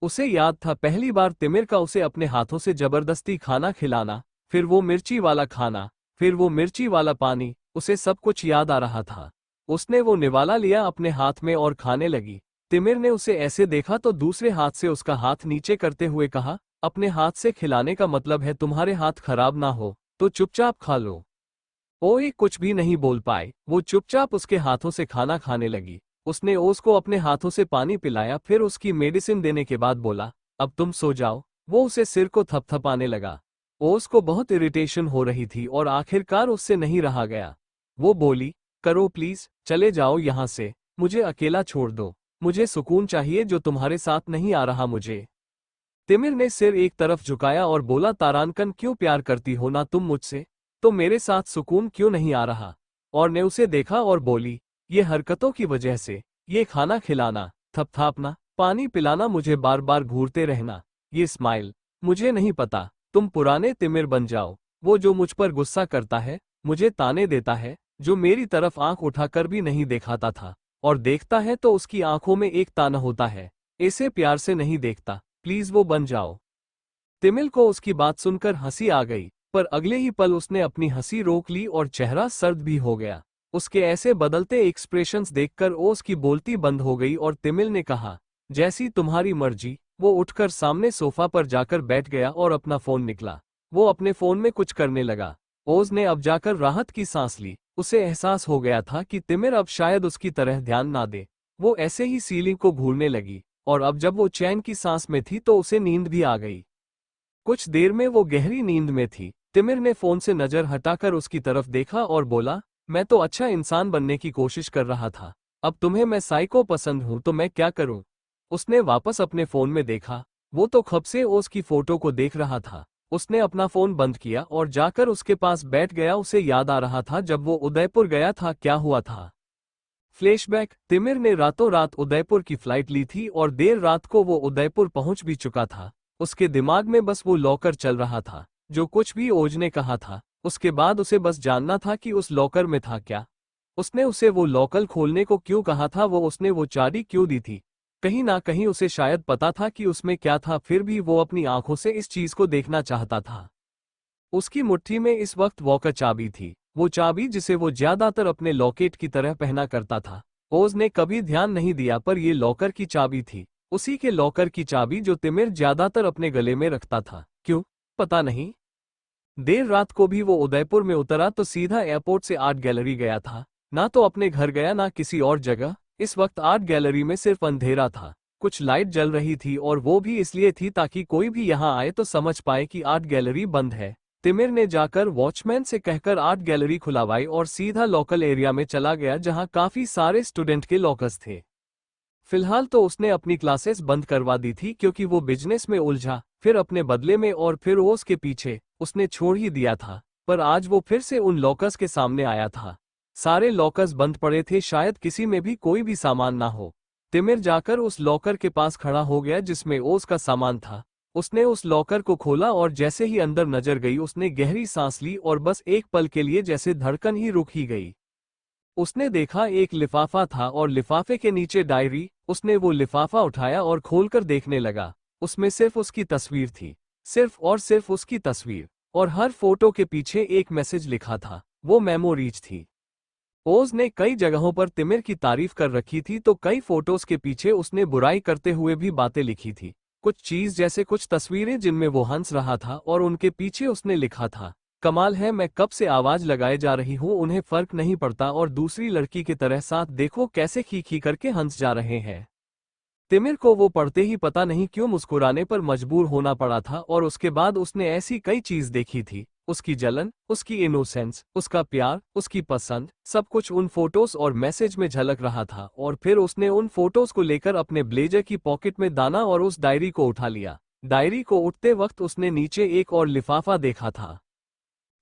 उसे याद था पहली बार तिमिर का उसे अपने हाथों से जबरदस्ती खाना खिलाना, फिर वो मिर्ची वाला खाना, फिर वो मिर्ची वाला पानी, उसे सब कुछ याद आ रहा था। उसने वो निवाला लिया अपने हाथ में और खाने लगी। तिमिर ने उसे ऐसे देखा तो दूसरे हाथ से उसका हाथ नीचे करते हुए कहा, अपने हाथ से खिलाने का मतलब है तुम्हारे हाथ खराब ना हो तो चुपचाप खा लो। ओए कुछ भी नहीं बोल पाए, वो चुपचाप उसके हाथों से खाना खाने लगी। उसने ओस को अपने हाथों से पानी पिलाया, फिर उसकी मेडिसिन देने के बाद बोला, अब तुम सो जाओ। वो उसे सिर को थपथपाने लगा। ओस को बहुत इरिटेशन हो रही थी और आखिरकार उससे नहीं रहा गया। वो बोली, करो प्लीज, चले जाओ यहाँ से, मुझे अकेला छोड़ दो, मुझे सुकून चाहिए जो तुम्हारे साथ नहीं आ रहा मुझे। तिमिर ने सिर एक तरफ झुकाया और बोला, तारानकन क्यों प्यार करती हो ना तुम मुझसे, तो मेरे साथ सुकून क्यों नहीं आ रहा? और ने उसे देखा और बोली, ये हरकतों की वजह से, ये खाना खिलाना, थपथापना, पानी पिलाना, मुझे बार बार घूरते रहना, ये स्माइल, मुझे नहीं पता, तुम पुराने तिमिर बन जाओ, वो जो मुझ पर गुस्सा करता है, मुझे ताने देता है, जो मेरी तरफ आंख उठाकर भी नहीं दिखाता था, और देखता है तो उसकी आंखों में एक ताना होता है, ऐसे प्यार से नहीं देखता, प्लीज वो बन जाओ। तिमिल को उसकी बात सुनकर हंसी आ गई, पर अगले ही पल उसने अपनी हंसी रोक ली और चेहरा सर्द भी हो गया। उसके ऐसे बदलते एक्सप्रेशंस देखकर वो उसकी बोलती बंद हो गई और तिमिल ने कहा, जैसी तुम्हारी मर्जी। वो उठकर सामने सोफा पर जाकर बैठ गया और अपना फोन निकला। वो अपने फोन में कुछ करने लगा। ओज ने अब जाकर राहत की सांस ली। उसे एहसास हो गया था कि तिमिर अब शायद उसकी तरह ध्यान ना दे। वो ऐसे ही सीलिंग को घूरने लगी, और अब जब वो चैन की सांस में थी तो उसे नींद भी आ गई। कुछ देर में वो गहरी नींद में थी। तिमिर ने फोन से नजर हटाकर उसकी तरफ देखा और बोला, मैं तो अच्छा इंसान बनने की कोशिश कर रहा था, अब तुम्हें मैं साइको पसंद हूं तो मैं क्या करूं? उसने वापस अपने फोन में देखा। वो तो खब से ओस की फोटो को देख रहा था। उसने अपना फोन बंद किया और जाकर उसके पास बैठ गया। उसे याद आ रहा था जब वो उदयपुर गया था क्या हुआ था। फ्लैशबैक, तिमिर ने रातों रात उदयपुर की फ्लाइट ली थी और देर रात को वो उदयपुर पहुंच भी चुका था। उसके दिमाग में बस वो लॉकर चल रहा था। जो कुछ भी ओज ने कहा था, उसके बाद उसे बस जानना था कि उस लॉकर में था क्या। उसने उसे वो लॉकर खोलने को क्यों कहा था, वो उसने वो चाबी क्यों दी थी। कहीं ना कहीं उसे शायद पता था कि उसमें क्या था, फिर भी वो अपनी आंखों से इस चीज को देखना चाहता था। उसकी मुट्ठी में इस वक्त वॉकर चाबी थी। वो चाबी जिसे वो ज्यादातर अपने लॉकेट की तरह पहना करता था। ओज ने कभी ध्यान नहीं दिया पर ये लॉकर की चाबी थी, उसी के लॉकर की चाबी जो तिमिर ज्यादातर अपने गले में रखता था। क्यों, पता नहीं। देर रात को भी वो उदयपुर में उतरा तो सीधा एयरपोर्ट से आर्ट गैलरी गया था, ना तो अपने घर गया ना किसी और जगह। इस वक्त आर्ट गैलरी में सिर्फ अंधेरा था, कुछ लाइट जल रही थी और वो भी इसलिए थी ताकि कोई भी यहाँ आए तो समझ पाए कि आर्ट गैलरी बंद है। तिमिर ने जाकर वॉचमैन से कहकर आर्ट गैलरी खुलवाई और सीधा लोकल एरिया में चला गया जहाँ काफी सारे स्टूडेंट के लॉकर्स थे। फिलहाल तो उसने अपनी क्लासेस बंद करवा दी थी क्योंकि वो बिजनेस में उलझा, फिर अपने बदले में और फिर ओस के पीछे उसने छोड़ ही दिया था। पर आज वो फिर से उन लॉकर्स के सामने आया था। सारे लॉकर्स बंद पड़े थे, शायद किसी में भी कोई भी सामान ना हो। तिमिर जाकर उस लॉकर के पास खड़ा हो गया जिसमें ओस का सामान था। उसने उस लॉकर को खोला और जैसे ही अंदर नजर गई उसने गहरी सांस ली और बस एक पल के लिए जैसे धड़कन ही रुक ही गई। उसने देखा एक लिफाफा था और लिफाफे के नीचे डायरी। उसने वो लिफाफा उठाया और खोलकर देखने लगा। उसमें सिर्फ उसकी तस्वीर थी, सिर्फ और सिर्फ उसकी तस्वीर, और हर फोटो के पीछे एक मैसेज लिखा था। वो मेमोरीज थी। ओज ने कई जगहों पर तिमिर की तारीफ कर रखी थी तो कई फोटोज के पीछे उसने बुराई करते हुए भी बातें लिखी थी। कुछ चीज जैसे कुछ तस्वीरें जिनमें वो हंस रहा था और उनके पीछे उसने लिखा था, कमाल है, मैं कब से आवाज लगाए जा रही हूँ, उन्हें फर्क नहीं पड़ता और दूसरी लड़की की तरह साथ देखो कैसे खी खी करके हंस जा रहे हैं। तिमिर को वो पढ़ते ही पता नहीं क्यों मुस्कुराने पर मजबूर होना पड़ा था और उसके बाद उसने ऐसी कई चीज देखी थी। उसकी जलन, उसकी इनोसेंस, उसका प्यार, उसकी पसंद, सब कुछ उन फोटोज और मैसेज में झलक रहा था। और फिर उसने उन फोटोज को लेकर अपने ब्लेजर की पॉकेट में दाना और उस डायरी को उठा लिया। डायरी को उठते वक्त उसने नीचे एक और लिफाफा देखा था।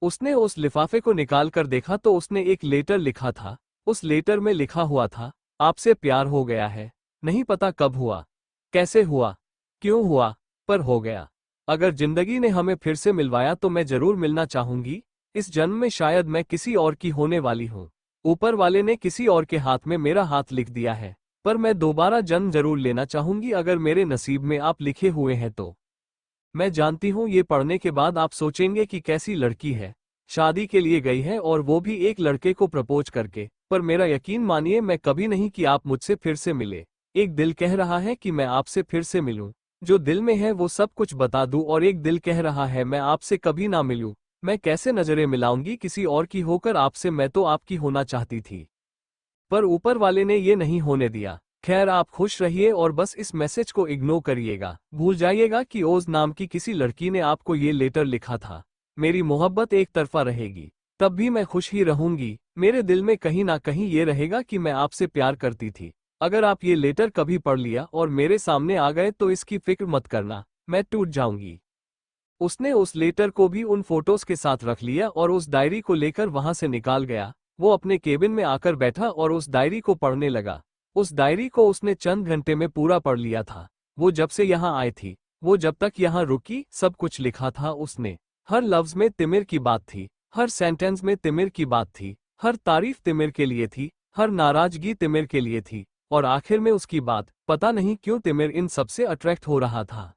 उसने उस लिफाफे को निकाल कर देखा तो उसने एक लेटर लिखा था। उस लेटर में लिखा हुआ था, आपसे प्यार हो गया है। नहीं पता कब हुआ, कैसे हुआ, क्यों हुआ, पर हो गया। अगर जिंदगी ने हमें फिर से मिलवाया तो मैं जरूर मिलना चाहूंगी। इस जन्म में शायद मैं किसी और की होने वाली हूँ। ऊपर वाले ने किसी और के हाथ में मेरा हाथ लिख दिया है, पर मैं दोबारा जन्म जरूर लेना चाहूंगी अगर मेरे नसीब में आप लिखे हुए हैं तो। मैं जानती हूँ ये पढ़ने के बाद आप सोचेंगे कि कैसी लड़की है, शादी के लिए गई है और वो भी एक लड़के को प्रपोज करके, पर मेरा यकीन मानिए मैं कभी नहीं कि आप मुझसे फिर से मिले। एक दिल कह रहा है कि मैं आपसे फिर से मिलूं, जो दिल में है वो सब कुछ बता दूं, और एक दिल कह रहा है मैं आपसे कभी ना मिलूं। मैं कैसे नजरें मिलाऊंगी किसी और की होकर आपसे, मैं तो आपकी होना चाहती थी, पर ऊपर वाले ने ये नहीं होने दिया। खैर, आप खुश रहिए और बस इस मैसेज को इग्नोर करिएगा। भूल जाइएगा कि ओज नाम की किसी लड़की ने आपको ये लेटर लिखा था। मेरी मोहब्बत एक तरफा रहेगी, तब भी मैं खुश ही रहूंगी। मेरे दिल में कहीं ना कहीं ये रहेगा कि मैं आपसे प्यार करती थी। अगर आप ये लेटर कभी पढ़ लिया और मेरे सामने आ गए तो इसकी फिक्र मत करना, मैं टूट जाऊंगी। उसने उस लेटर को भी उन फोटोज के साथ रख लिया और उस डायरी को लेकर वहां से निकाल गया। वो अपने केबिन में आकर बैठा और उस डायरी को पढ़ने लगा। उस डायरी को उसने चंद घंटे में पूरा पढ़ लिया था। वो जब से यहाँ आई थी, वो जब तक यहाँ रुकी, सब कुछ लिखा था उसने। हर लफ्ज में तिमिर की बात थी, हर सेंटेंस में तिमिर की बात थी, हर तारीफ तिमिर के लिए थी, हर नाराजगी तिमिर के लिए थी, और आखिर में उसकी बात। पता नहीं क्यों तिमिर इन सबसे अट्रैक्ट हो रहा था।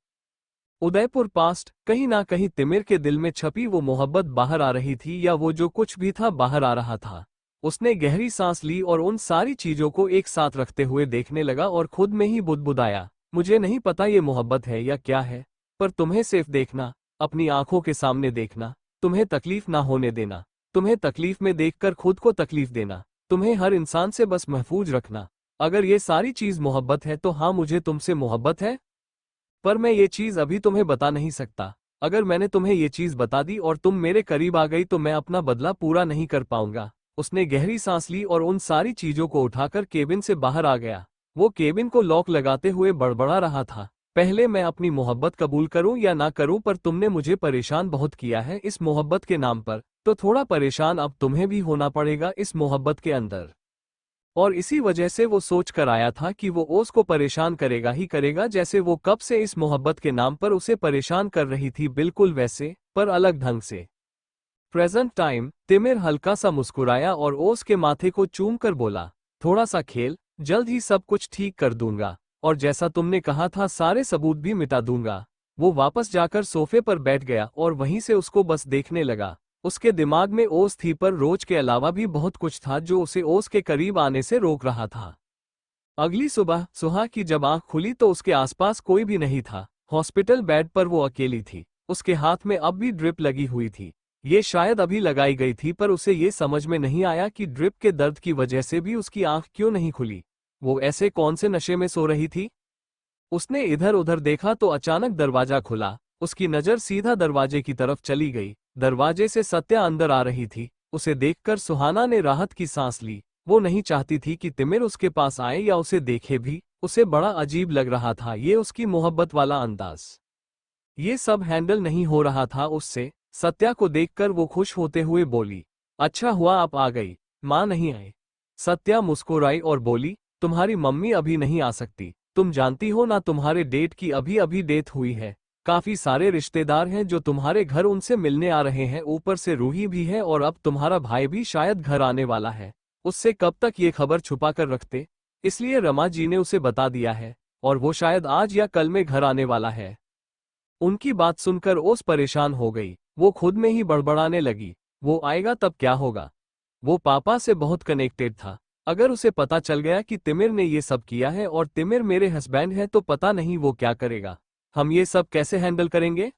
उदयपुर पास्ट, कहीं ना कहीं तिमिर के दिल में छपी वो मोहब्बत बाहर आ रही थी, या वो जो कुछ भी था बाहर आ रहा था। उसने गहरी सांस ली और उन सारी चीजों को एक साथ रखते हुए देखने लगा और खुद में ही बुदबुदाया, मुझे नहीं पता ये मोहब्बत है या क्या है, पर तुम्हें सिर्फ देखना, अपनी आंखों के सामने देखना, तुम्हें तकलीफ ना होने देना, तुम्हें तकलीफ में देखकर खुद को तकलीफ देना, तुम्हें हर इंसान से बस महफूज रखना। अगर ये सारी चीज मोहब्बत है तो हाँ, मुझे तुमसे मोहब्बत है, पर मैं ये चीज अभी तुम्हें बता नहीं सकता। अगर मैंने तुम्हें ये चीज बता दी और तुम मेरे करीब आ गई तो मैं अपना बदला पूरा नहीं कर पाऊंगा। उसने गहरी सांस ली और उन सारी चीजों को उठाकर केबिन से बाहर आ गया। वो केबिन को लॉक लगाते हुए बड़बड़ा रहा था, पहले मैं अपनी मोहब्बत कबूल करूं या ना करूं, पर तुमने मुझे परेशान बहुत किया है इस मोहब्बत के नाम पर, तो थोड़ा परेशान अब तुम्हें भी होना पड़ेगा इस मोहब्बत के अंदर। और इसी वजह से वो सोच कर आया था कि वो ओस को परेशान करेगा ही करेगा, जैसे वो कब से इस मोहब्बत के नाम पर उसे परेशान कर रही थी, बिल्कुल वैसे, पर अलग ढंग से। प्रेजेंट टाइम, तिमिर हल्का सा मुस्कुराया और ओस के माथे को चूम कर बोला, थोड़ा सा खेल, जल्द ही सब कुछ ठीक कर दूंगा, और जैसा तुमने कहा था सारे सबूत भी मिटा दूंगा। वो वापस जाकर सोफे पर बैठ गया और वहीं से उसको बस देखने लगा। उसके दिमाग में ओस थी, पर रोज के अलावा भी बहुत कुछ था जो उसे ओस के करीब आने से रोक रहा था। अगली सुबह सुहा की जब आंख खुली तो उसके आसपास कोई भी नहीं था। हॉस्पिटल बेड पर वो अकेली थी। उसके हाथ में अब भी ड्रिप लगी हुई थी। ये शायद अभी लगाई गई थी, पर उसे ये समझ में नहीं आया कि ड्रिप के दर्द की वजह से भी उसकी आंख क्यों नहीं खुली। वो ऐसे कौन से नशे में सो रही थी? उसने इधर उधर देखा तो अचानक दरवाजा खुला। उसकी नजर सीधा दरवाजे की तरफ चली गई। दरवाजे से सत्या अंदर आ रही थी। उसे देखकर सुहाना ने राहत की सांस ली। वो नहीं चाहती थी कि तिमिर उसके पास आए या उसे देखे भी। उसे बड़ा अजीब लग रहा था ये उसकी मोहब्बत वाला अंदाज। ये सब हैंडल नहीं हो रहा था उससे। सत्या को देखकर वो खुश होते हुए बोली, अच्छा हुआ आप आ गई, माँ नहीं आए। सत्या मुस्कुराई और बोली, तुम्हारी मम्मी अभी नहीं आ सकती। तुम जानती हो ना, तुम्हारे डेट की अभी अभी डेथ हुई है। काफी सारे रिश्तेदार हैं जो तुम्हारे घर उनसे मिलने आ रहे हैं, ऊपर से रूही भी है और अब तुम्हारा भाई भी शायद घर आने वाला है। उससे कब तक ये खबर छुपा कर रखते? इसलिए रमा जी ने उसे बता दिया है और वो शायद आज या कल में घर आने वाला है। उनकी बात सुनकर ओस परेशान हो गई। वो खुद में ही बड़बड़ाने लगी, वो आएगा तब क्या होगा? वो पापा से बहुत कनेक्टेड था। अगर उसे पता चल गया कि तिमिर ने ये सब किया है और तिमिर मेरे हस्बैंड है तो पता नहीं वो क्या करेगा। हम ये सब कैसे हैंडल करेंगे?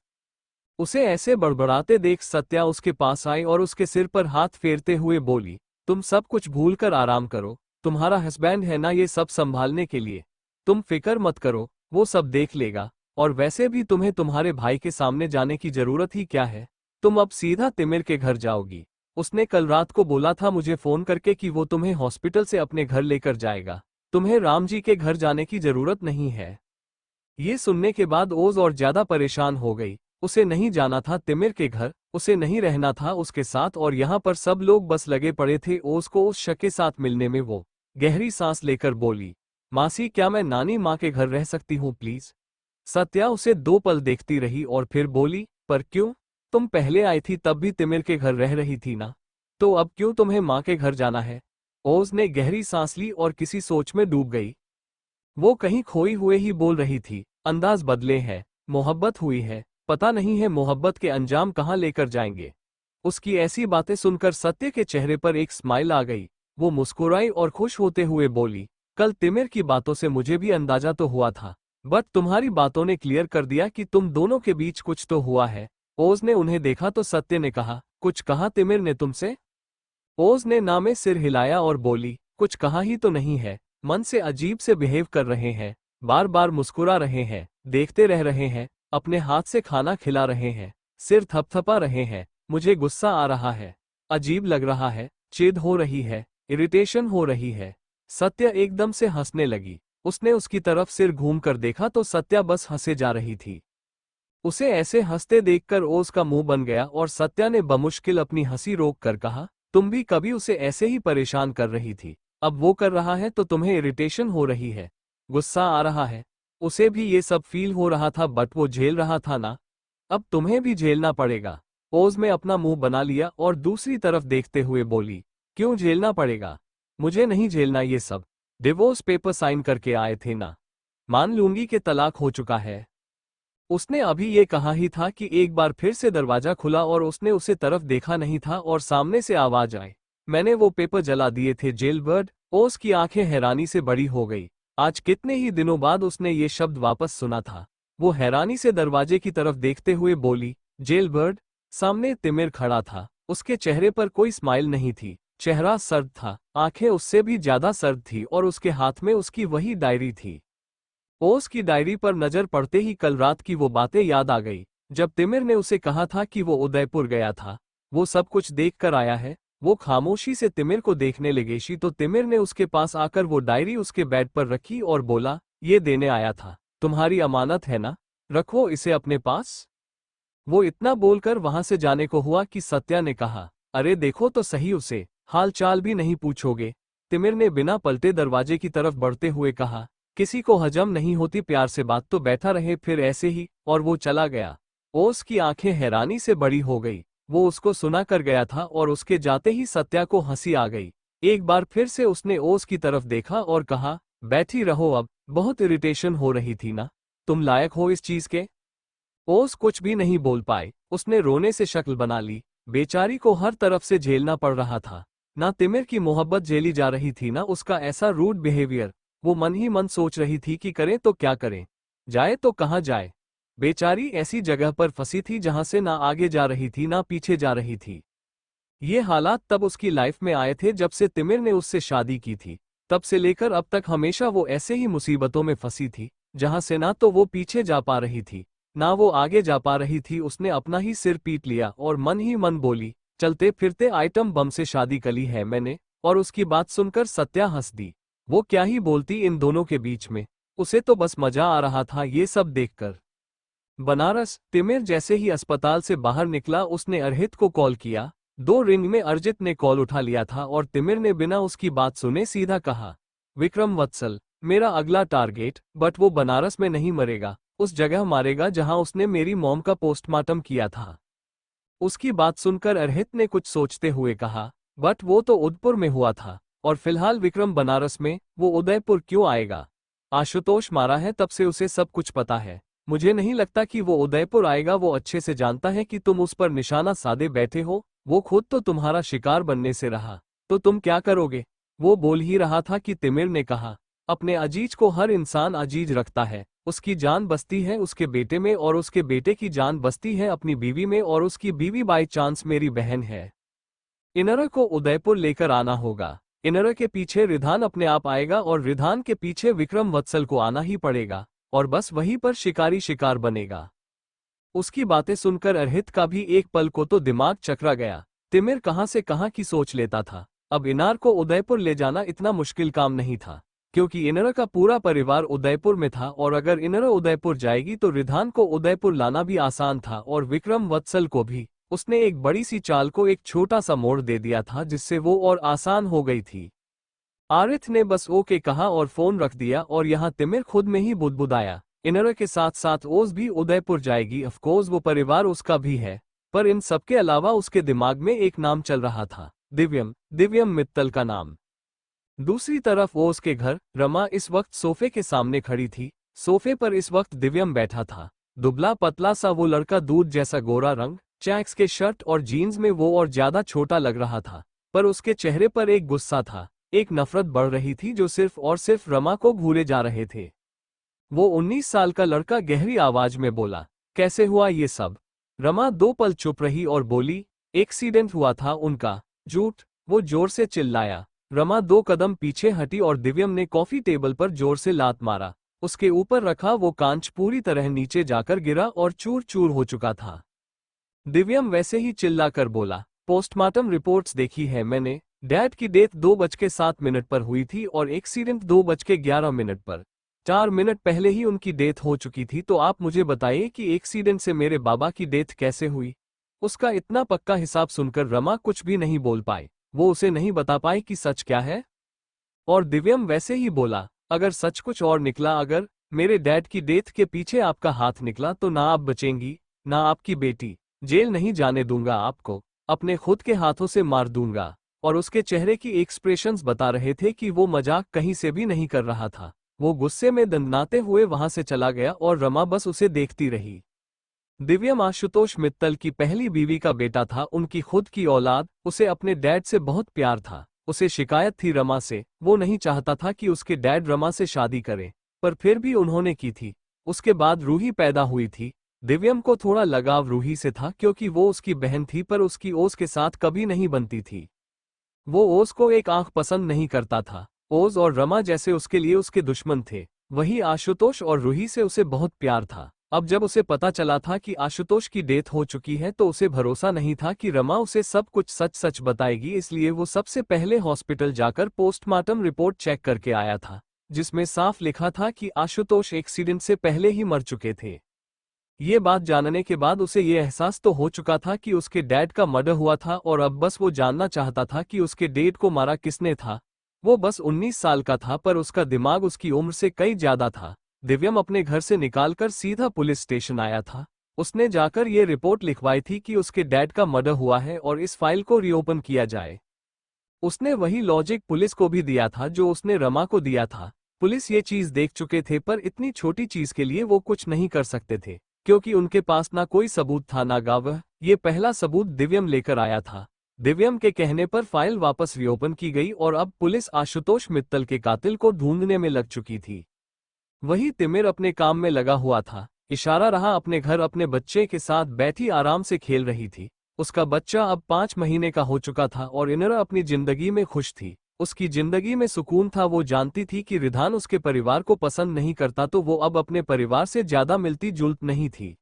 उसे ऐसे बड़बड़ाते देख सत्या उसके पास आई और उसके सिर पर हाथ फेरते हुए बोली, तुम सब कुछ भूल कर आराम करो। तुम्हारा हस्बैंड है ना ये सब संभालने के लिए। तुम फिक्र मत करो, वो सब देख लेगा। और वैसे भी तुम्हें तुम्हारे भाई के सामने जाने की जरूरत ही क्या है? तुम अब सीधा तिमिर के घर जाओगी। उसने कल रात को बोला था मुझे फोन करके कि वो तुम्हें हॉस्पिटल से अपने घर लेकर जाएगा। तुम्हें राम जी के घर जाने की जरूरत नहीं है। ये सुनने के बाद ओज और ज्यादा परेशान हो गई। उसे नहीं जाना था तिमिर के घर, उसे नहीं रहना था उसके साथ, और यहाँ पर सब लोग बस लगे पड़े थे ओज को उस शक के साथ मिलने में। वो गहरी सांस लेकर बोली, मासी क्या मैं नानी माँ के घर रह सकती हूँ प्लीज? सत्या उसे 2 पल देखती रही और फिर बोली, पर क्यों? तुम पहले आई थी तब भी तिमिर के घर रह रही थी ना, तो अब क्यों तुम्हें माँ के घर जाना है? ओज ने गहरी सांस ली और किसी सोच में डूब गई। वो कहीं खोई हुए ही बोल रही थी, अंदाज बदले हैं, मोहब्बत हुई है, पता नहीं है मोहब्बत के अंजाम कहाँ लेकर जाएंगे। उसकी ऐसी बातें सुनकर सत्य के चेहरे पर एक स्माइल आ गई। वो मुस्कुराई और खुश होते हुए बोली, कल तिमिर की बातों से मुझे भी अंदाजा तो हुआ था, बट तुम्हारी बातों ने क्लियर कर दिया कि तुम दोनों के बीच कुछ तो हुआ है। ओज ने उन्हें देखा तो सत्य ने कहा, कुछ कहा तिमिर ने तुमसे? ओज ने ना में सिर हिलाया और बोली, कुछ कहा ही तो नहीं है। मन से अजीब से बिहेव कर रहे हैं, बार बार मुस्कुरा रहे हैं, देखते रह रहे हैं, अपने हाथ से खाना खिला रहे हैं, सिर थपथपा रहे हैं। मुझे गुस्सा आ रहा है, अजीब लग रहा है, चिढ़ हो रही है, इरिटेशन हो रही है। सत्या एकदम से हंसने लगी। उसने उसकी तरफ सिर घूमकर देखा तो सत्या बस हंसे जा रही थी। उसे ऐसे हंसते देखकर ओज का मुंह बन गया और सत्या ने बमुश्किल अपनी हंसी रोक कर कहा, तुम भी कभी उसे ऐसे ही परेशान कर रही थी, अब वो कर रहा है तो तुम्हें इरिटेशन हो रही है, गुस्सा आ रहा है। उसे भी ये सब फील हो रहा था बट वो झेल रहा था ना, अब तुम्हें भी झेलना पड़ेगा। ओज में अपना मुंह बना लिया और दूसरी तरफ देखते हुए बोली, क्यों झेलना पड़ेगा? मुझे नहीं झेलना ये सब। डिवोर्स पेपर साइन करके आए थे ना, मान लूंगी कि तलाक हो चुका है। उसने अभी ये कहा ही था कि एक बार फिर से दरवाजा खुला और उसने उसे तरफ देखा नहीं था और सामने से आवाज आई, मैंने वो पेपर जला दिए थे जेल बर्ड। ओस की आंखें हैरानी से बड़ी हो गई। आज कितने ही दिनों बाद उसने ये शब्द वापस सुना था। वो हैरानी से दरवाजे की तरफ देखते हुए बोली, जेल बर्ड? सामने तिमिर खड़ा था। उसके चेहरे पर कोई स्माइल नहीं थी, चेहरा सर्द था, आंखें उससे भी ज्यादा सर्द थी और उसके हाथ में उसकी वही डायरी थी। ओस की डायरी पर नजर पड़ते ही कल रात की वो बातें याद आ गई, जब तिमिर ने उसे कहा था कि वो उदयपुर गया था, वो सब कुछ देख कर आया है। वो खामोशी से तिमिर को देखने लगेशी तो तिमिर ने उसके पास आकर वो डायरी उसके बेड पर रखी और बोला, ये देने आया था, तुम्हारी अमानत है ना, रखो इसे अपने पास। वो इतना बोलकर वहां से जाने को हुआ कि सत्या ने कहा, अरे देखो तो सही उसे, हाल चाल भी नहीं पूछोगे? तिमिर ने बिना पलटे दरवाजे की तरफ बढ़ते हुए कहा, किसी को हजम नहीं होती प्यार से बात तो बैठा रहे फिर ऐसे ही, और वो चला गया। ओस की आंखें हैरानी से बड़ी हो गई। वो उसको सुना कर गया था और उसके जाते ही सत्या को हंसी आ गई। एक बार फिर से उसने ओस की तरफ देखा और कहा, बैठी रहो अब, बहुत इरिटेशन हो रही थी ना, तुम लायक हो इस चीज के? ओस कुछ भी नहीं बोल पाए। उसने रोने से शक्ल बना ली, बेचारी को हर तरफ से झेलना पड़ रहा था। ना तिमिर की मोहब्बत झेली जा रही थी, ना उसका ऐसा रूड बिहेवियर। वो मन ही मन सोच रही थी कि करें तो क्या करें, जाए तो कहाँ जाए। बेचारी ऐसी जगह पर फंसी थी जहां से ना आगे जा रही थी ना पीछे जा रही थी। ये हालात तब उसकी लाइफ में आए थे जब से तिमिर ने उससे शादी की थी। तब से लेकर अब तक हमेशा वो ऐसे ही मुसीबतों में फंसी थी, जहां से ना तो वो पीछे जा पा रही थी ना वो आगे जा पा रही थी। उसने अपना ही सिर पीट लिया और मन ही मन बोली, चलते फिरते आइटम बम से शादी करी है मैंने। और उसकी बात सुनकर सत्या हंस दी। वो क्या ही बोलती इन दोनों के बीच में, उसे तो बस मजा आ रहा था ये सब देखकर। बनारस, तिमिर जैसे ही अस्पताल से बाहर निकला उसने अर्हित को कॉल किया। 2 रिंग में अर्जित ने कॉल उठा लिया था और तिमिर ने बिना उसकी बात सुने सीधा कहा, विक्रम वत्सल, मेरा अगला टारगेट, बट वो बनारस में नहीं मरेगा, उस जगह मारेगा जहां उसने मेरी मॉम का पोस्टमार्टम किया था। उसकी बात सुनकर अर्हित ने कुछ सोचते हुए कहा, बट वो तो उदयपुर में हुआ था, और फिलहाल विक्रम बनारस में, वो उदयपुर क्यों आएगा? आशुतोष मारा है तब से उसे सब कुछ पता है। मुझे नहीं लगता कि वो उदयपुर आएगा। वो अच्छे से जानता है कि तुम उस पर निशाना साधे बैठे हो। वो खुद तो तुम्हारा शिकार बनने से रहा, तो तुम क्या करोगे? वो बोल ही रहा था कि तिमिर ने कहा, अपने अजीज को हर इंसान अजीज रखता है। उसकी जान बसती है उसके बेटे में, और उसके बेटे की जान बसती है अपनी बीवी में, और उसकी बीवी बाई चांस मेरी बहन है। इनर को उदयपुर लेकर आना होगा। इनर के पीछे रिधान अपने आप आएगा और रिधान के पीछे विक्रम वत्सल को आना ही पड़ेगा, और बस वहीं पर शिकारी शिकार बनेगा। उसकी बातें सुनकर अर्हित का भी एक पल को तो दिमाग चकरा गया। तिमिर कहां से कहां की सोच लेता था। अब इनार को उदयपुर ले जाना इतना मुश्किल काम नहीं था, क्योंकि इनर का पूरा परिवार उदयपुर में था, और अगर इनर उदयपुर जाएगी तो रिधान को उदयपुर लाना भी आसान था, और विक्रम वत्सल को भी। उसने एक बड़ी सी चाल को एक छोटा सा मोड़ दे दिया था, जिससे वो और आसान हो गई थी। आरिथ ने बस ओके कहा और फोन रख दिया, और यहाँ तिमिर खुद में ही बुदबुदाया, इनर के साथ साथ ओज भी उदयपुर जाएगी। ऑफकोर्स वो परिवार उसका भी है, पर इन सबके अलावा उसके दिमाग में एक नाम चल रहा था, दिव्यम। दिव्यम मित्तल का नाम। दूसरी तरफ ओज के घर रमा इस वक्त सोफे के सामने खड़ी थी। सोफे पर इस वक्त दिव्यम बैठा था। दुबला पतला सा वो लड़का, दूध जैसा गोरा रंग, चेक्स के शर्ट और जीन्स में वो और ज्यादा छोटा लग रहा था, पर उसके चेहरे पर एक गुस्सा था, एक नफरत बढ़ रही थी जो सिर्फ और सिर्फ रमा को भूले जा रहे थे। वो 19 साल का लड़का गहरी आवाज में बोला, कैसे हुआ ये सब? रमा 2 पल चुप रही और बोली, एक्सीडेंट हुआ था उनका। झूठ, वो जोर से चिल्लाया। रमा 2 कदम पीछे हटी और दिव्यम ने कॉफी टेबल पर जोर से लात मारा। उसके ऊपर रखा वो कांच पूरी तरह नीचे जाकर गिरा और चूर चूर हो चुका था। दिव्यम वैसे ही चिल्लाकर बोला, पोस्टमार्टम रिपोर्ट्स देखी है मैंने। डैड की डेथ 2:07 पर हुई थी और एक्सीडेंट 2:11 पर। 4 मिनट पहले ही उनकी डेथ हो चुकी थी, तो आप मुझे बताइए कि एक्सीडेंट से मेरे बाबा की डेथ कैसे हुई? उसका इतना पक्का हिसाब सुनकर रमा कुछ भी नहीं बोल पाए। वो उसे नहीं बता पाई कि सच क्या है। और दिव्यम वैसे ही बोला, अगर सच कुछ और निकला, अगर मेरे डैड की डेथ के पीछे आपका हाथ निकला, तो ना आप बचेंगी ना आपकी बेटी। जेल नहीं जाने दूंगा आपको, अपने खुद के हाथों से मार दूंगा। और उसके चेहरे की एक्सप्रेशंस बता रहे थे कि वो मजाक कहीं से भी नहीं कर रहा था। वो गुस्से में दंदनाते हुए वहां से चला गया और रमा बस उसे देखती रही। दिव्यम आशुतोष मित्तल की पहली बीवी का बेटा था, उनकी खुद की औलाद। उसे अपने डैड से बहुत प्यार था। उसे शिकायत थी रमा से। वो नहीं चाहता था कि उसके डैड रमा से शादी करें, पर फिर भी उन्होंने की थी। उसके बाद रूही पैदा हुई थी। दिव्यम को थोड़ा लगाव रूही से था, क्योंकि वो उसकी बहन थी, पर उसकी ओज के साथ कभी नहीं बनती थी। वो ओज को एक आंख पसंद नहीं करता था। ओज और रमा जैसे उसके लिए उसके दुश्मन थे। वही आशुतोष और रूही से उसे बहुत प्यार था। अब जब उसे पता चला था कि आशुतोष की डेथ हो चुकी है, तो उसे भरोसा नहीं था कि रमा उसे सब कुछ सच सच बताएगी। इसलिए वो सबसे पहले हॉस्पिटल जाकर पोस्टमार्टम रिपोर्ट चेक करके आया था, जिसमें साफ लिखा था कि आशुतोष एक्सीडेंट से पहले ही मर चुके थे। ये बात जानने के बाद उसे ये एहसास तो हो चुका था कि उसके डैड का मर्डर हुआ था, और अब बस वो जानना चाहता था कि उसके डैड को मारा किसने था। वो बस 19 साल का था, पर उसका दिमाग उसकी उम्र से कई ज्यादा था। दिव्यम अपने घर से निकालकर सीधा पुलिस स्टेशन आया था। उसने जाकर ये रिपोर्ट लिखवाई थी कि उसके डैड का मर्डर हुआ है और इस फाइल को रीओपन किया जाए। उसने वही लॉजिक पुलिस को भी दिया था जो उसने रमा को दिया था। पुलिस ये चीज देख चुके थे, पर इतनी छोटी चीज के लिए वो कुछ नहीं कर सकते थे, क्योंकि उनके पास ना कोई सबूत था ना गवाह। ये पहला सबूत दिव्यम लेकर आया था। दिव्यम के कहने पर फाइल वापस रीओपन की गई और अब पुलिस आशुतोष मित्तल के कातिल को ढूंढने में लग चुकी थी। वही तिमिर अपने काम में लगा हुआ था। इशारा रहा अपने घर अपने बच्चे के साथ बैठी आराम से खेल रही थी। उसका बच्चा अब 5 महीने का हो चुका था और इनरा अपनी जिंदगी में खुश थी। उसकी जिंदगी में सुकून था। वो जानती थी कि रिधान उसके परिवार को पसंद नहीं करता, तो वो अब अपने परिवार से ज्यादा मिलती जुलती नहीं थी।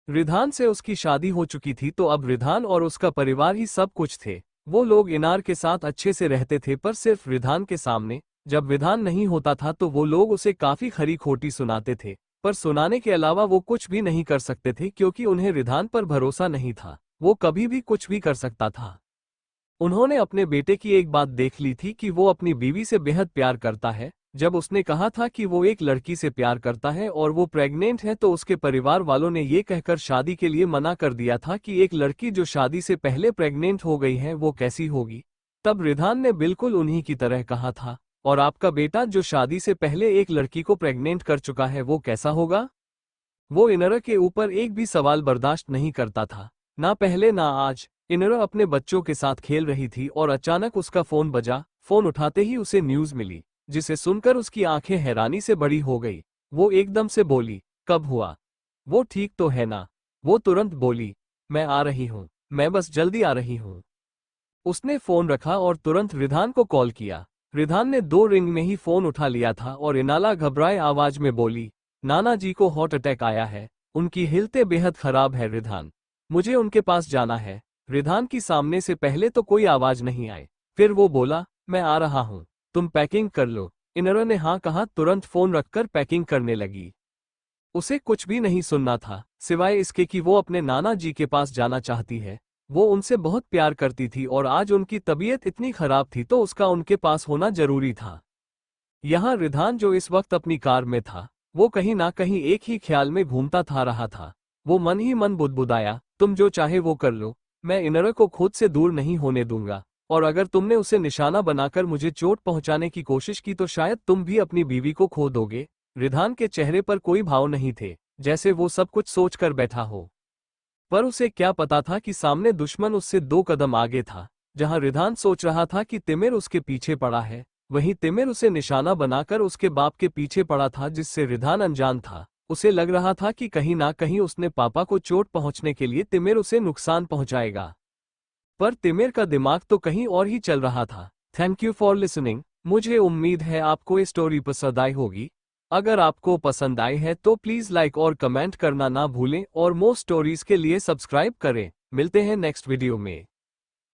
रिधान से उसकी शादी हो चुकी थी, तो अब रिधान और उसका परिवार ही सब कुछ थे। वो लोग इनार के साथ अच्छे से रहते थे, पर सिर्फ रिधान के सामने। जब विधान नहीं होता था तो वो लोग उसे काफी खरी खोटी सुनाते थे, पर सुनाने के अलावा वो कुछ भी नहीं कर सकते थे, क्योंकि उन्हें रिधान पर भरोसा नहीं था। वो कभी भी कुछ भी कर सकता था। उन्होंने अपने बेटे की एक बात देख ली थी कि वो अपनी बीवी से बेहद प्यार करता है। जब उसने कहा था कि वो एक लड़की से प्यार करता है और वो प्रेग्नेंट है, तो उसके परिवार वालों ने ये कहकर शादी के लिए मना कर दिया था कि एक लड़की जो शादी से पहले प्रेग्नेंट हो गई है वो कैसी होगी। तब रिधान ने बिल्कुल उन्हीं की तरह कहा था, और आपका बेटा जो शादी से पहले एक लड़की को प्रेग्नेंट कर चुका है वो कैसा होगा। वो इनरा के ऊपर एक भी सवाल बर्दाश्त नहीं करता था, ना पहले ना आज। इनरा अपने बच्चों के साथ खेल रही थी और अचानक उसका फोन बजा। फोन उठाते ही उसे न्यूज मिली, जिसे सुनकर उसकी आंखें हैरानी से बड़ी हो गई। वो एकदम से बोली, कब हुआ? वो ठीक तो है ना? वो तुरंत बोली, मैं आ रही हूँ, मैं बस जल्दी आ रही हूँ। उसने फोन रखा और तुरंत रिधान को कॉल किया। रिधान ने 2 रिंग में ही फोन उठा लिया था और इनाला घबराए आवाज में बोली, नाना जी को हार्ट अटैक आया है, उनकी हिलते बेहद खराब है रिधान, मुझे उनके पास जाना है। रिधान की सामने से पहले तो कोई आवाज नहीं आई। फिर वो बोला, मैं आ रहा हूँ, तुम पैकिंग कर लो। इनरा ने हाँ कहा, तुरंत फोन रखकर पैकिंग करने लगी। उसे कुछ भी नहीं सुनना था, सिवाय इसके कि वो अपने नाना जी के पास जाना चाहती है। वो उनसे बहुत प्यार करती थी और आज उनकी तबीयत इतनी खराब थी तो उसका उनके पास होना जरूरी था। यहाँ रिधान जो इस वक्त अपनी कार में था, वो कहीं ना कहीं एक ही ख्याल में घूमता था रहा था। वो मन ही मन बुदबुदाया, तुम जो चाहे वो कर लो, मैं इनरा को खुद से दूर नहीं होने दूंगा, और अगर तुमने उसे निशाना बनाकर मुझे चोट पहुंचाने की कोशिश की तो शायद तुम भी अपनी बीवी को खो दोगे। रिधान के चेहरे पर कोई भाव नहीं थे, जैसे वो सब कुछ सोच कर बैठा हो। पर उसे क्या पता था कि सामने दुश्मन उससे 2 कदम आगे था। जहां रिधान सोच रहा था कि तिमिर उसके पीछे पड़ा है, वहीं तिमिर उसे निशाना बनाकर उसके बाप के पीछे पड़ा था, जिससे रिधान अनजान था। उसे लग रहा था कि कहीं ना कहीं उसने पापा को चोट पहुंचने के लिए तिमिर उसे नुकसान पहुंचाएगा। पर तिमिर का दिमाग तो कहीं और ही चल रहा था। Thank you for listening. मुझे उम्मीद है आपको ये स्टोरी पसंद आई होगी। अगर आपको पसंद आई है तो प्लीज लाइक और कमेंट करना ना भूलें और मोर स्टोरीज के लिए सब्सक्राइब करें। मिलते हैं नेक्स्ट वीडियो में।